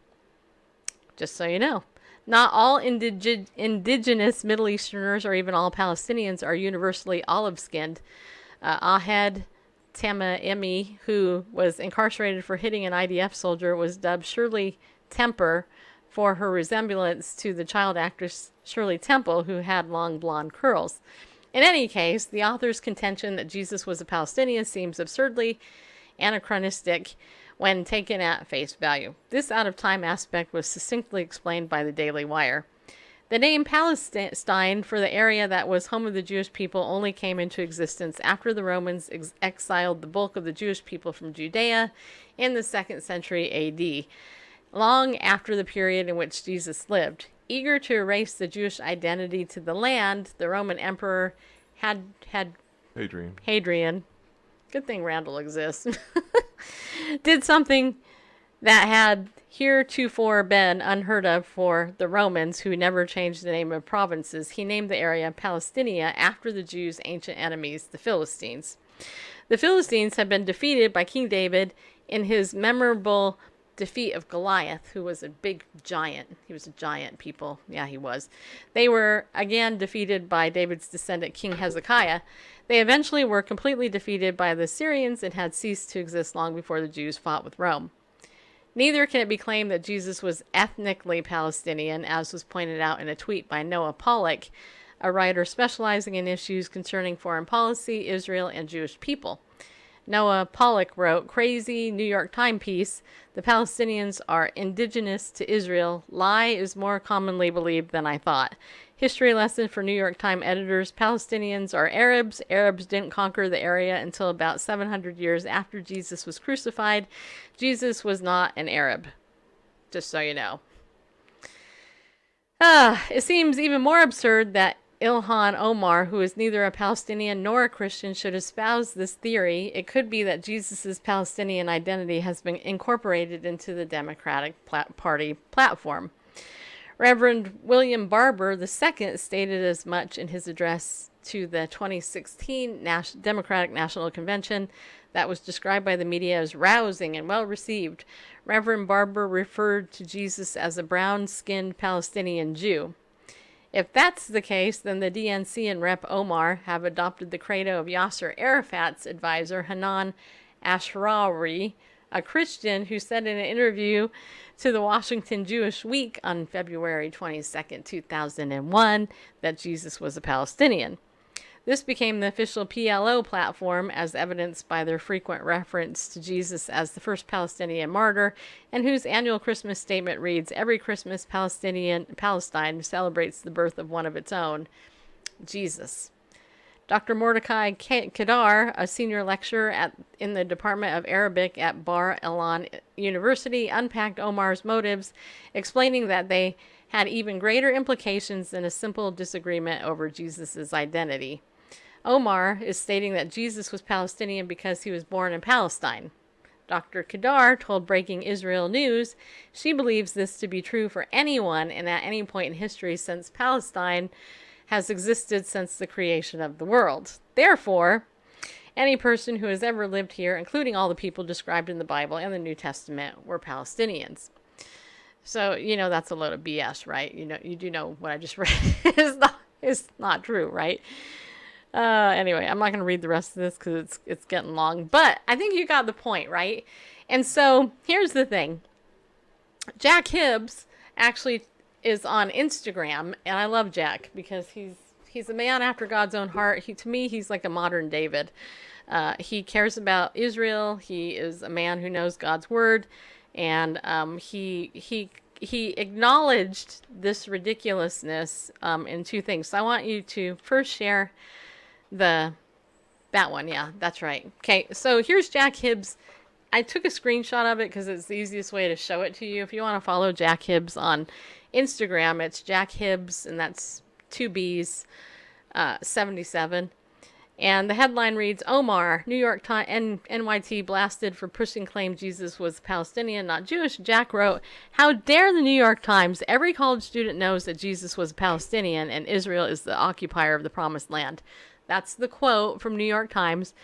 S4: Just so you know. Not all indigenous Middle Easterners or even all Palestinians are universally olive-skinned. Ahed Tamimi, who was incarcerated for hitting an IDF soldier, was dubbed Shirley Temper for her resemblance to the child actress Shirley Temple, who had long blonde curls. In any case, the author's contention that Jesus was a Palestinian seems absurdly anachronistic when taken at face value. This out-of-time aspect was succinctly explained by the Daily Wire. The name Palestine for the area that was home of the Jewish people only came into existence after the Romans exiled the bulk of the Jewish people from Judea in the 2nd century A.D., long after the period in which Jesus lived. Eager to erase the Jewish identity to the land, the Roman Emperor Hadrian, good thing Randall exists, did something that had heretofore been unheard of for the Romans, who never changed the name of provinces. He named the area Palestinia after the Jews' ancient enemies, the Philistines. The Philistines had been defeated by King David in his memorable defeat of Goliath, who was a big giant. He was a giant, people. Yeah, he was. They were again defeated by David's descendant, King Hezekiah. They eventually were completely defeated by the Syrians and had ceased to exist long before the Jews fought with Rome. Neither can it be claimed that Jesus was ethnically Palestinian, as was pointed out in a tweet by Noah Pollock, a writer specializing in issues concerning foreign policy, Israel, and Jewish people. Noah Pollock wrote, "Crazy New York Times piece, the Palestinians are indigenous to Israel. Lie is more commonly believed than I thought. History lesson for New York Times editors, Palestinians are Arabs. Arabs didn't conquer the area until about 700 years after Jesus was crucified. Jesus was not an Arab." Just so you know. It seems even more absurd that Ilhan Omar, who is neither a Palestinian nor a Christian, should espouse this theory. It could be that Jesus' Palestinian identity has been incorporated into the Democratic Party platform. Reverend William Barber II stated as much in his address to the 2016 Democratic National Convention that was described by the media as rousing and well received. Reverend Barber referred to Jesus as a brown-skinned Palestinian Jew. If that's the case, then the DNC and Rep. Omar have adopted the credo of Yasser Arafat's advisor, Hanan Ashrawi, a Christian who said in an interview to the Washington Jewish Week on February 22, 2001, that Jesus was a Palestinian. This became the official PLO platform, as evidenced by their frequent reference to Jesus as the first Palestinian martyr, and whose annual Christmas statement reads, "Every Christmas, Palestine celebrates the birth of one of its own, Jesus." Dr. Mordecai Kedar, a senior lecturer in the Department of Arabic at Bar Ilan University, unpacked Omar's motives, explaining that they had even greater implications than a simple disagreement over Jesus' identity. Omar is stating that Jesus was Palestinian because he was born in Palestine. Dr. Kedar told Breaking Israel News she believes this to be true for anyone and at any point in history, since Palestine has existed since the creation of the world. Therefore, any person who has ever lived here, including all the people described in the Bible and the New Testament, were Palestinians. So, that's a load of BS, right? You do know what I just read is not true, right? Anyway, I'm not going to read the rest of this because it's getting long, but I think you got the point, right? And so here's the thing. Jack Hibbs actually is on Instagram, and I love Jack because he's a man after God's own heart. To me, he's like a modern David. He cares about Israel. He is a man who knows God's word, and he acknowledged this ridiculousness in two things. So I want you to first share that one. Yeah, that's right. Okay, so here's Jack Hibbs. I took a screenshot of it because it's the easiest way to show it to you. If you want to follow Jack Hibbs on Instagram, it's Jack Hibbs, and that's 2 B's, 77. And the headline reads, "Omar, New York Times, NYT blasted for pushing claim Jesus was Palestinian, not Jewish." Jack wrote, "How dare the New York Times? Every college student knows that Jesus was Palestinian and Israel is the occupier of the promised land." That's the quote from New York Times.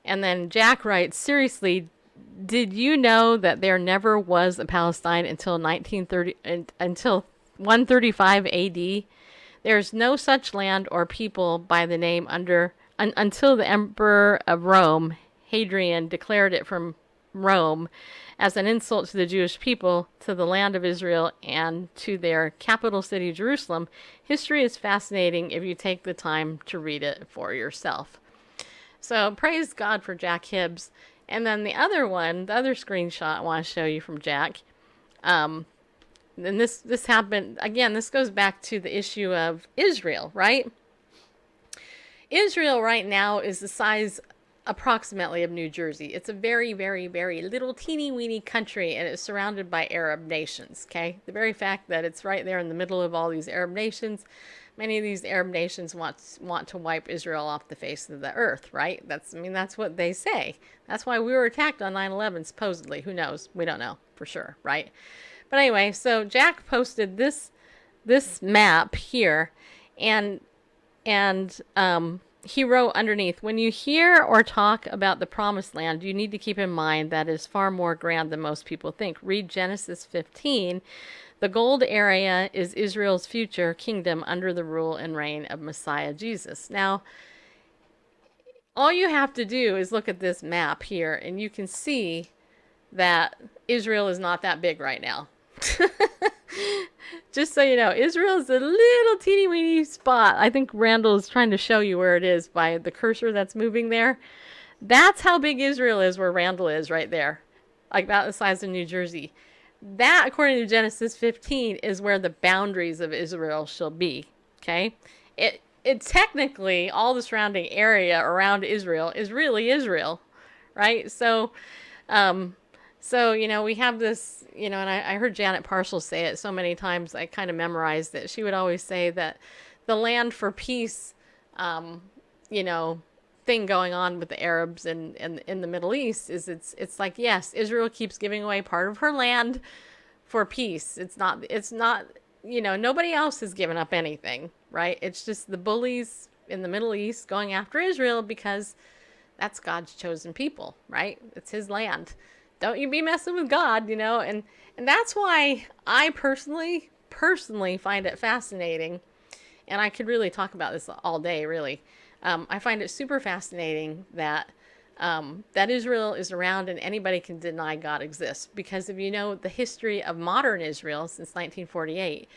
S4: And then Jack writes, "Seriously, did you know that there never was a Palestine until 135 AD? There's no such land or people by the name until the Emperor of Rome, Hadrian, declared it from Rome as an insult to the Jewish people, to the land of Israel, and to their capital city, Jerusalem. History is fascinating if you take the time to read it for yourself." So praise God for Jack Hibbs. And then the other screenshot I want to show you from Jack. And this happened, again, this goes back to the issue of Israel, right? Israel right now is the size approximately of New Jersey. It's a very, very, very little teeny weeny country, and it's surrounded by Arab nations, okay? The very fact that it's right there in the middle of all these Arab nations, many of these Arab nations want to wipe Israel off the face of the earth, right? That's what they say. That's why we were attacked on 9/11, supposedly. Who knows? We don't know for sure, right? But anyway, so Jack posted this map here, and he wrote underneath, when you hear or talk about the promised land, you need to keep in mind that it is far more grand than most people think. Read Genesis 15. The gold area is Israel's future kingdom under the rule and reign of Messiah Jesus. Now, all you have to do is look at this map here, and you can see that Israel is not that big right now. Just so you know, Israel is a little teeny weeny spot. I think Randall is trying to show you where it is by the cursor that's moving there. That's how big Israel is, where Randall is right there. Like about the size of New Jersey. That, according to Genesis 15, is where the boundaries of Israel shall be. Okay? It technically, all the surrounding area around Israel is really Israel. Right? So, we have this, and I heard Janet Parshall say it so many times, I kind of memorized it. She would always say that the land for peace, thing going on with the Arabs and in the Middle East is it's like, yes, Israel keeps giving away part of her land for peace. It's not, nobody else has given up anything, right? It's just the bullies in the Middle East going after Israel because that's God's chosen people, right? It's his land. Don't you be messing with God, and that's why I personally find it fascinating, and I could really talk about this all day, really. I find it super fascinating that Israel is around and anybody can deny God exists, because if you know the history of modern Israel since 1948,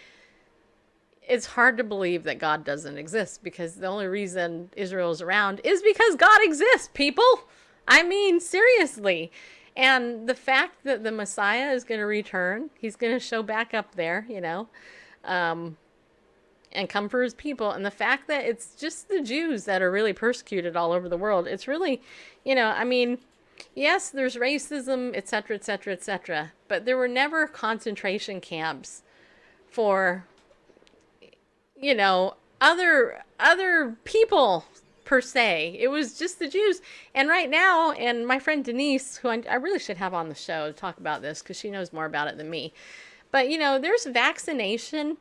S4: it's hard to believe that God doesn't exist, because the only reason Israel is around is because God exists, people. I mean, seriously. And the fact that the Messiah is going to return, he's going to show back up there, and come for his people. And the fact that it's just the Jews that are really persecuted all over the world. It's really, yes, there's racism, etc., etc., etc. But there were never concentration camps for, other people per se. It was just the Jews. And right now, and my friend Denise, who I really should have on the show to talk about this because she knows more about it than me. But, there's vaccination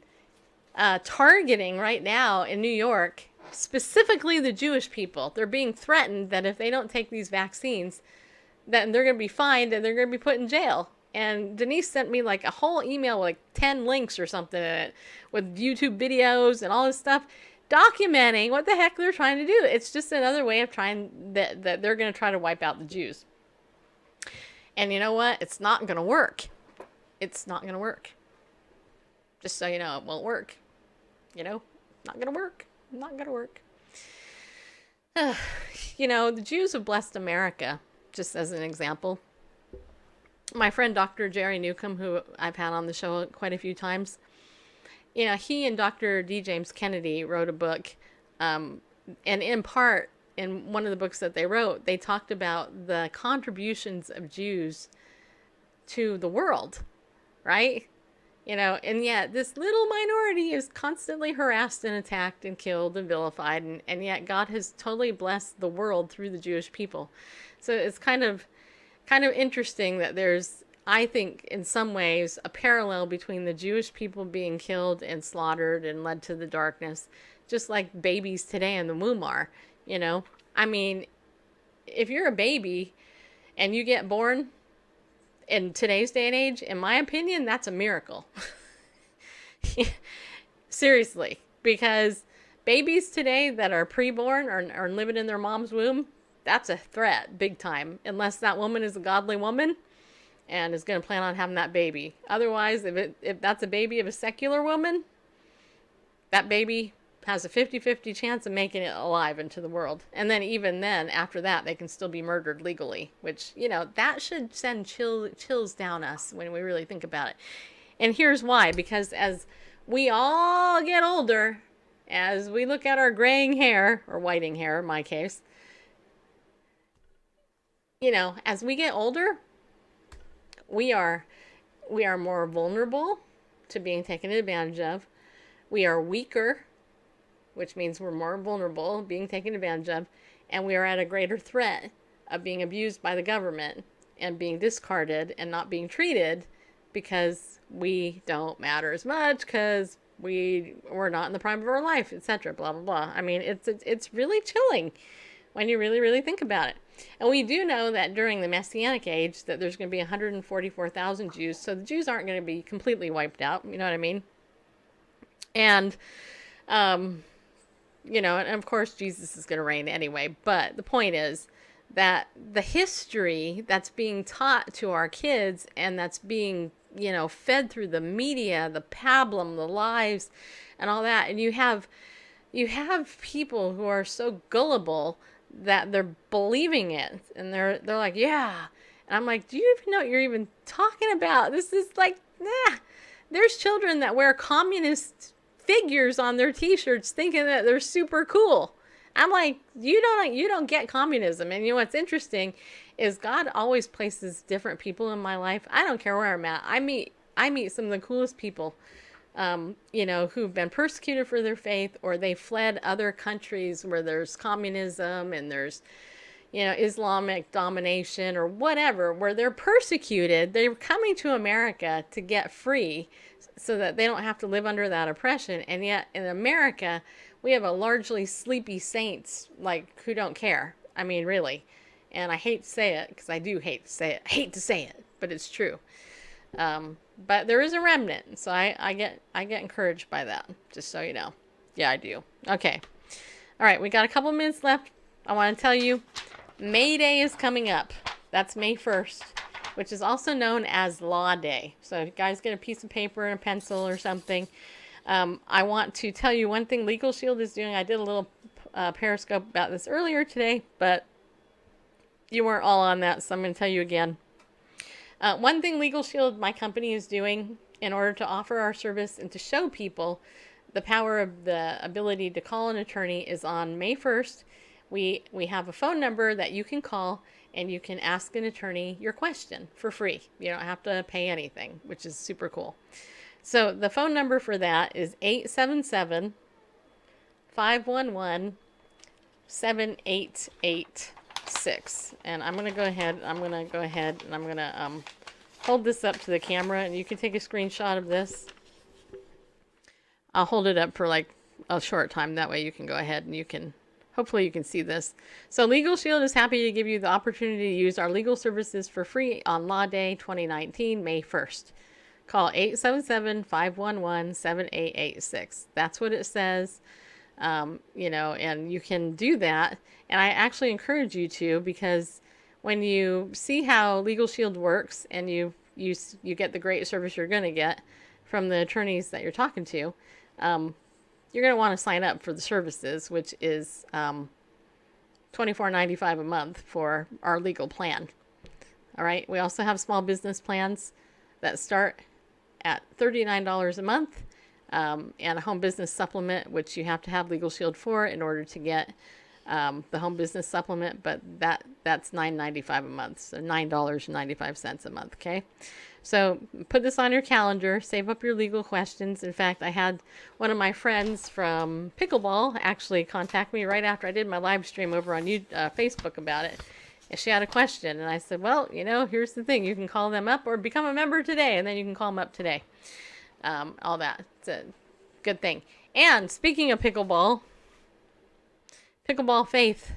S4: targeting right now in New York, specifically the Jewish people. They're being threatened that if they don't take these vaccines, then they're going to be fined and they're going to be put in jail. And Denise sent me like a whole email with like 10 links or something in it, with YouTube videos and all this stuff documenting what the heck they're trying to do. It's just another way of trying that they're going to try to wipe out the Jews. And you know what? It's not going to work. It's not going to work. Just so you know, it won't work. Not going to work. Not going to work. The Jews have blessed America, just as an example. My friend Dr. Jerry Newcomb, who I've had on the show quite a few times, he and Dr. D. James Kennedy wrote a book, and in part, in one of the books that they wrote, they talked about the contributions of Jews to the world, right? And yet this little minority is constantly harassed and attacked and killed and vilified, and yet God has totally blessed the world through the Jewish people. So it's kind of interesting that there's, I think, in some ways, a parallel between the Jewish people being killed and slaughtered and led to the darkness, just like babies today in the womb are, I mean, if you're a baby and you get born in today's day and age, in my opinion, that's a miracle. Seriously, because babies today that are preborn or living in their mom's womb, that's a threat, big time, unless that woman is a godly woman and is going to plan on having that baby. Otherwise, if that's a baby of a secular woman, that baby has a 50-50 chance of making it alive into the world. And then even then, after that, they can still be murdered legally, which, that should send chills down us when we really think about it. And here's why. Because as we all get older, as we look at our graying hair, or whiting hair in my case, as we get older, we are more vulnerable to being taken advantage of. We are weaker, which means we're more vulnerable, being taken advantage of, and we are at a greater threat of being abused by the government and being discarded and not being treated because we don't matter as much because we're not in the prime of our life, etc. Blah blah blah. I mean, it's really chilling when you really think about it. And we do know that during the Messianic age that there's going to be 144,000 Jews, so the Jews aren't going to be completely wiped out. You know what I mean? And you know, and of course Jesus is going to reign anyway. But the point is that the history that's being taught to our kids and that's being, you know, fed through the media, the pablum, the lies, and all that, and you have people who are so gullible that they're believing it, and they're like, yeah, and I'm like, do you even know what you're even talking about? This is like, nah. There's children that wear communist figures on their t-shirts thinking that they're super cool. I'm like, you don't get communism. And you know what's interesting is God always places different people in my life. I don't care where I'm at. I meet some of the coolest people, you know, who've been persecuted for their faith, or they fled other countries where there's communism and there's, you know, Islamic domination or whatever, where they're persecuted. They're coming to America to get free so that they don't have to live under that oppression. And yet in America, we have a largely sleepy saints, like, who don't care. I mean, really. And I hate to say it, because I do hate to say it. I hate to say it, but it's true. But there is a remnant, so I get encouraged by that, just so you know. Yeah, I do. Okay. All right, we got a couple minutes left. I want to tell you, May Day is coming up. That's May 1st, which is also known as Law Day. So if you guys get a piece of paper and a pencil or something, I want to tell you one thing Legal Shield is doing. I did a little Periscope about this earlier today, but you weren't all on that, so I'm going to tell you again. One thing Legal Shield, my company, is doing in order to offer our service and to show people the power of the ability to call an attorney is on May 1st. We have a phone number that you can call and you can ask an attorney your question for free. You don't have to pay anything, which is super cool. So the phone number for that is 877-511-7886. And I'm going to go ahead and I'm going to hold this up to the camera, and you can take a screenshot of this. I'll hold it up for like a short time. That way you can go ahead and you can, hopefully you can see this. So Legal Shield is happy to give you the opportunity to use our legal services for free on Law Day 2019, May 1st. Call 877-511-7886. That's what it says. You know, and you can do that. And I actually encourage you to, because when you see how Legal Shield works and you get the great service you're going to get from the attorneys that you're talking to, you're going to want to sign up for the services, which is $24.95 a month for our legal plan. All right. We also have small business plans that start at $39 a month, and a home business supplement, which you have to have Legal Shield for in order to get the home business supplement, but that's $9.95 a month, so $9.95 a month. Okay, so put this on your calendar, save up your legal questions. In fact, I had one of my friends from Pickleball actually contact me right after I did my live stream over on Facebook about it. And she had a question, and I said, well, you know, here's the thing. You can call them up or become a member today, and then you can call them up today. All that. It's a good thing. And speaking of pickleball Faith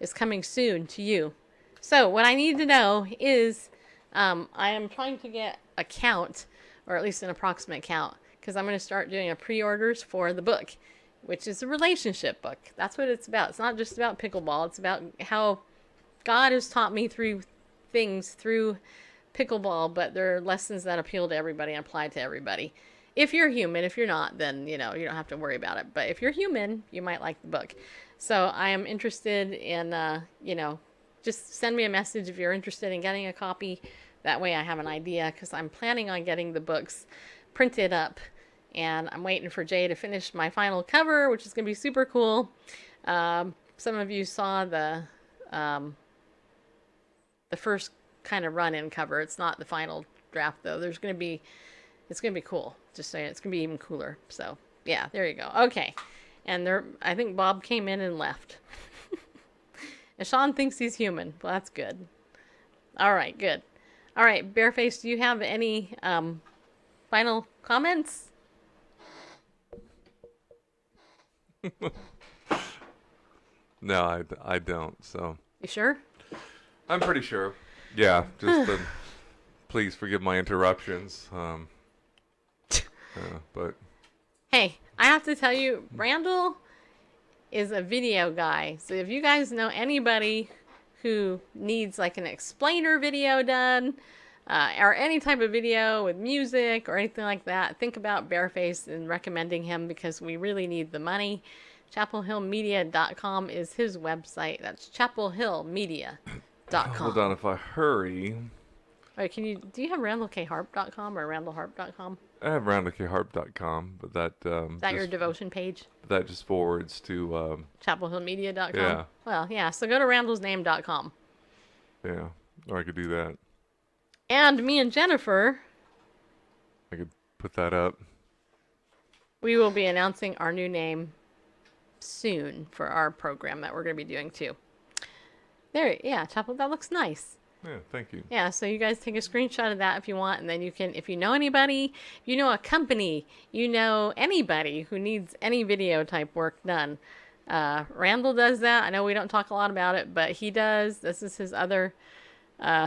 S4: is coming soon to you. So what I need to know is I am trying to get a count, or at least an approximate count, because I'm going to start doing a pre-orders for the book, which is a relationship book. That's what it's about. It's not just about pickleball. It's about how God has taught me through things through pickleball, but there are lessons that appeal to everybody and apply to everybody. If you're human, if you're not, then, you know, you don't have to worry about it. But if you're human, you might like the book. So I am interested in, you know, just send me a message if you're interested in getting a copy. That way I have an idea, because I'm planning on getting the books printed up. And I'm waiting for Jay to finish my final cover, which is going to be super cool. Some of you saw the first kind of run-in cover. It's not the final draft, though. It's going to be cool. Just saying, it's going to be even cooler. So, yeah, there you go. Okay. And I think Bob came in and left. And Sean thinks he's human. Well, that's good. All right, good. All right, Bareface, do you have any final comments?
S6: No, I don't. So
S4: You sure?
S6: I'm pretty sure. Yeah, just please forgive my interruptions. But
S4: Hey, I have to tell you, Randall is a video guy. So if you guys know anybody who needs like an explainer video done, or any type of video with music or anything like that, think about Bareface and recommending him because we really need the money. ChapelHillMedia.com is his website. That's ChapelHillMedia.com.
S6: hold on, if I hurry.
S4: Wait, do you have RandallKHarp.com or RandallHarp.com?
S6: I have roundokharp.com, but that
S4: Is that your devotion page?
S6: that just forwards to
S4: ChapelHillMedia.com?
S6: Yeah.
S4: Well, yeah, so go to randallsname.com.
S6: yeah, or I could do that.
S4: And me and Jennifer,
S6: I could put that up.
S4: we will be announcing our new name soon for our program that we're going to be doing too. There, yeah, Chapel, that looks nice.
S6: Yeah, thank you.
S4: Yeah, so you guys take a screenshot of that if you want, and then you can, if you know anybody, you know a company, you know anybody who needs any video type work done. Randall does that. I know we don't talk a lot about it, but he does. This is his other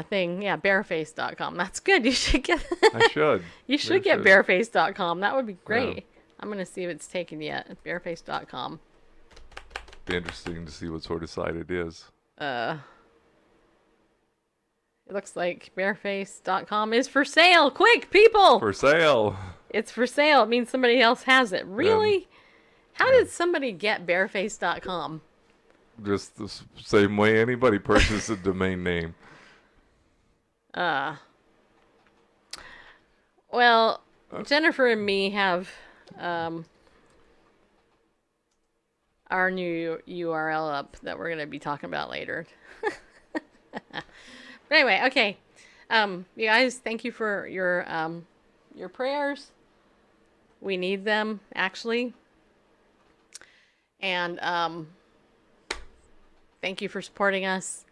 S4: thing. Yeah, bareface.com. That's good. You should get
S6: I should.
S4: You should get bareface.com. That would be great. Yeah. I'm going to see if it's taken yet. Bareface.com.
S6: Be interesting to see what sort of site it is.
S4: It looks like bareface.com is for sale. Quick, people!
S6: For sale.
S4: It's for sale. It means somebody else has it. Really? How did somebody get bareface.com?
S6: Just the same way anybody purchases a domain name.
S4: Well, Jennifer and me have our new URL up that we're going to be talking about later. But anyway, okay. You guys, thank you for your prayers. We need them, actually. And thank you for supporting us.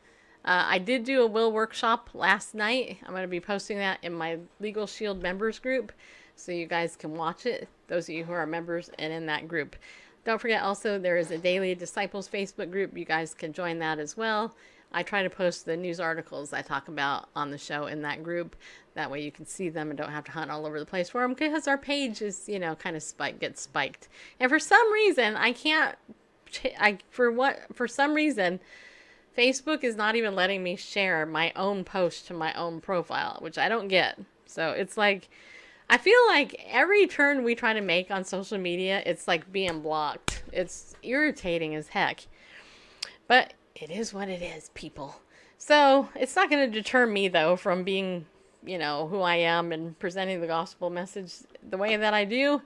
S4: I did do a will workshop last night. I'm going to be posting that in my Legal Shield members group, so you guys can watch it, those of you who are members and in that group. Don't forget also there is a Daily Disciples Facebook group. You guys can join that as well. I try to post the news articles I talk about on the show in that group. That way you can see them and don't have to hunt all over the place for them, because our page is, kind of gets spiked. And for some reason, for some reason, Facebook is not even letting me share my own post to my own profile, which I don't get. So it's like, I feel like every turn we try to make on social media, it's like being blocked. It's irritating as heck. But it is what it is, people. So it's not going to deter me, though, from being, who I am and presenting the gospel message the way that I do.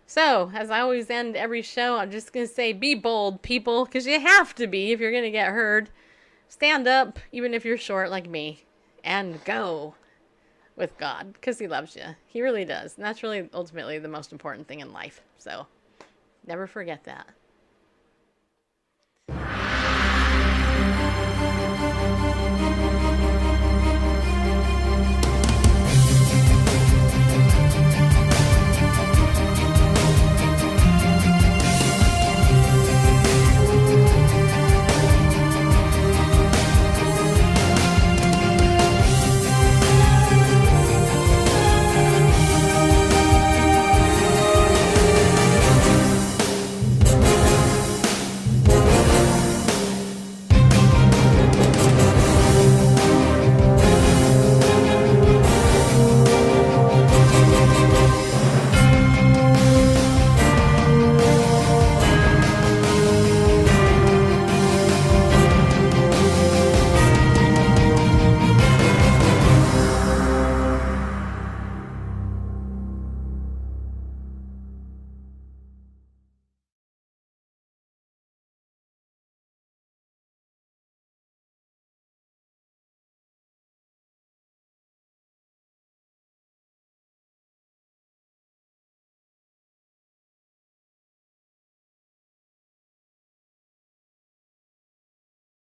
S4: So, as I always end every show, I'm just going to say, be bold, people, because you have to be if you're going to get heard. Stand up, even if you're short like me, and go with God, because he loves you. He really does. And that's really ultimately the most important thing in life. So, never forget that.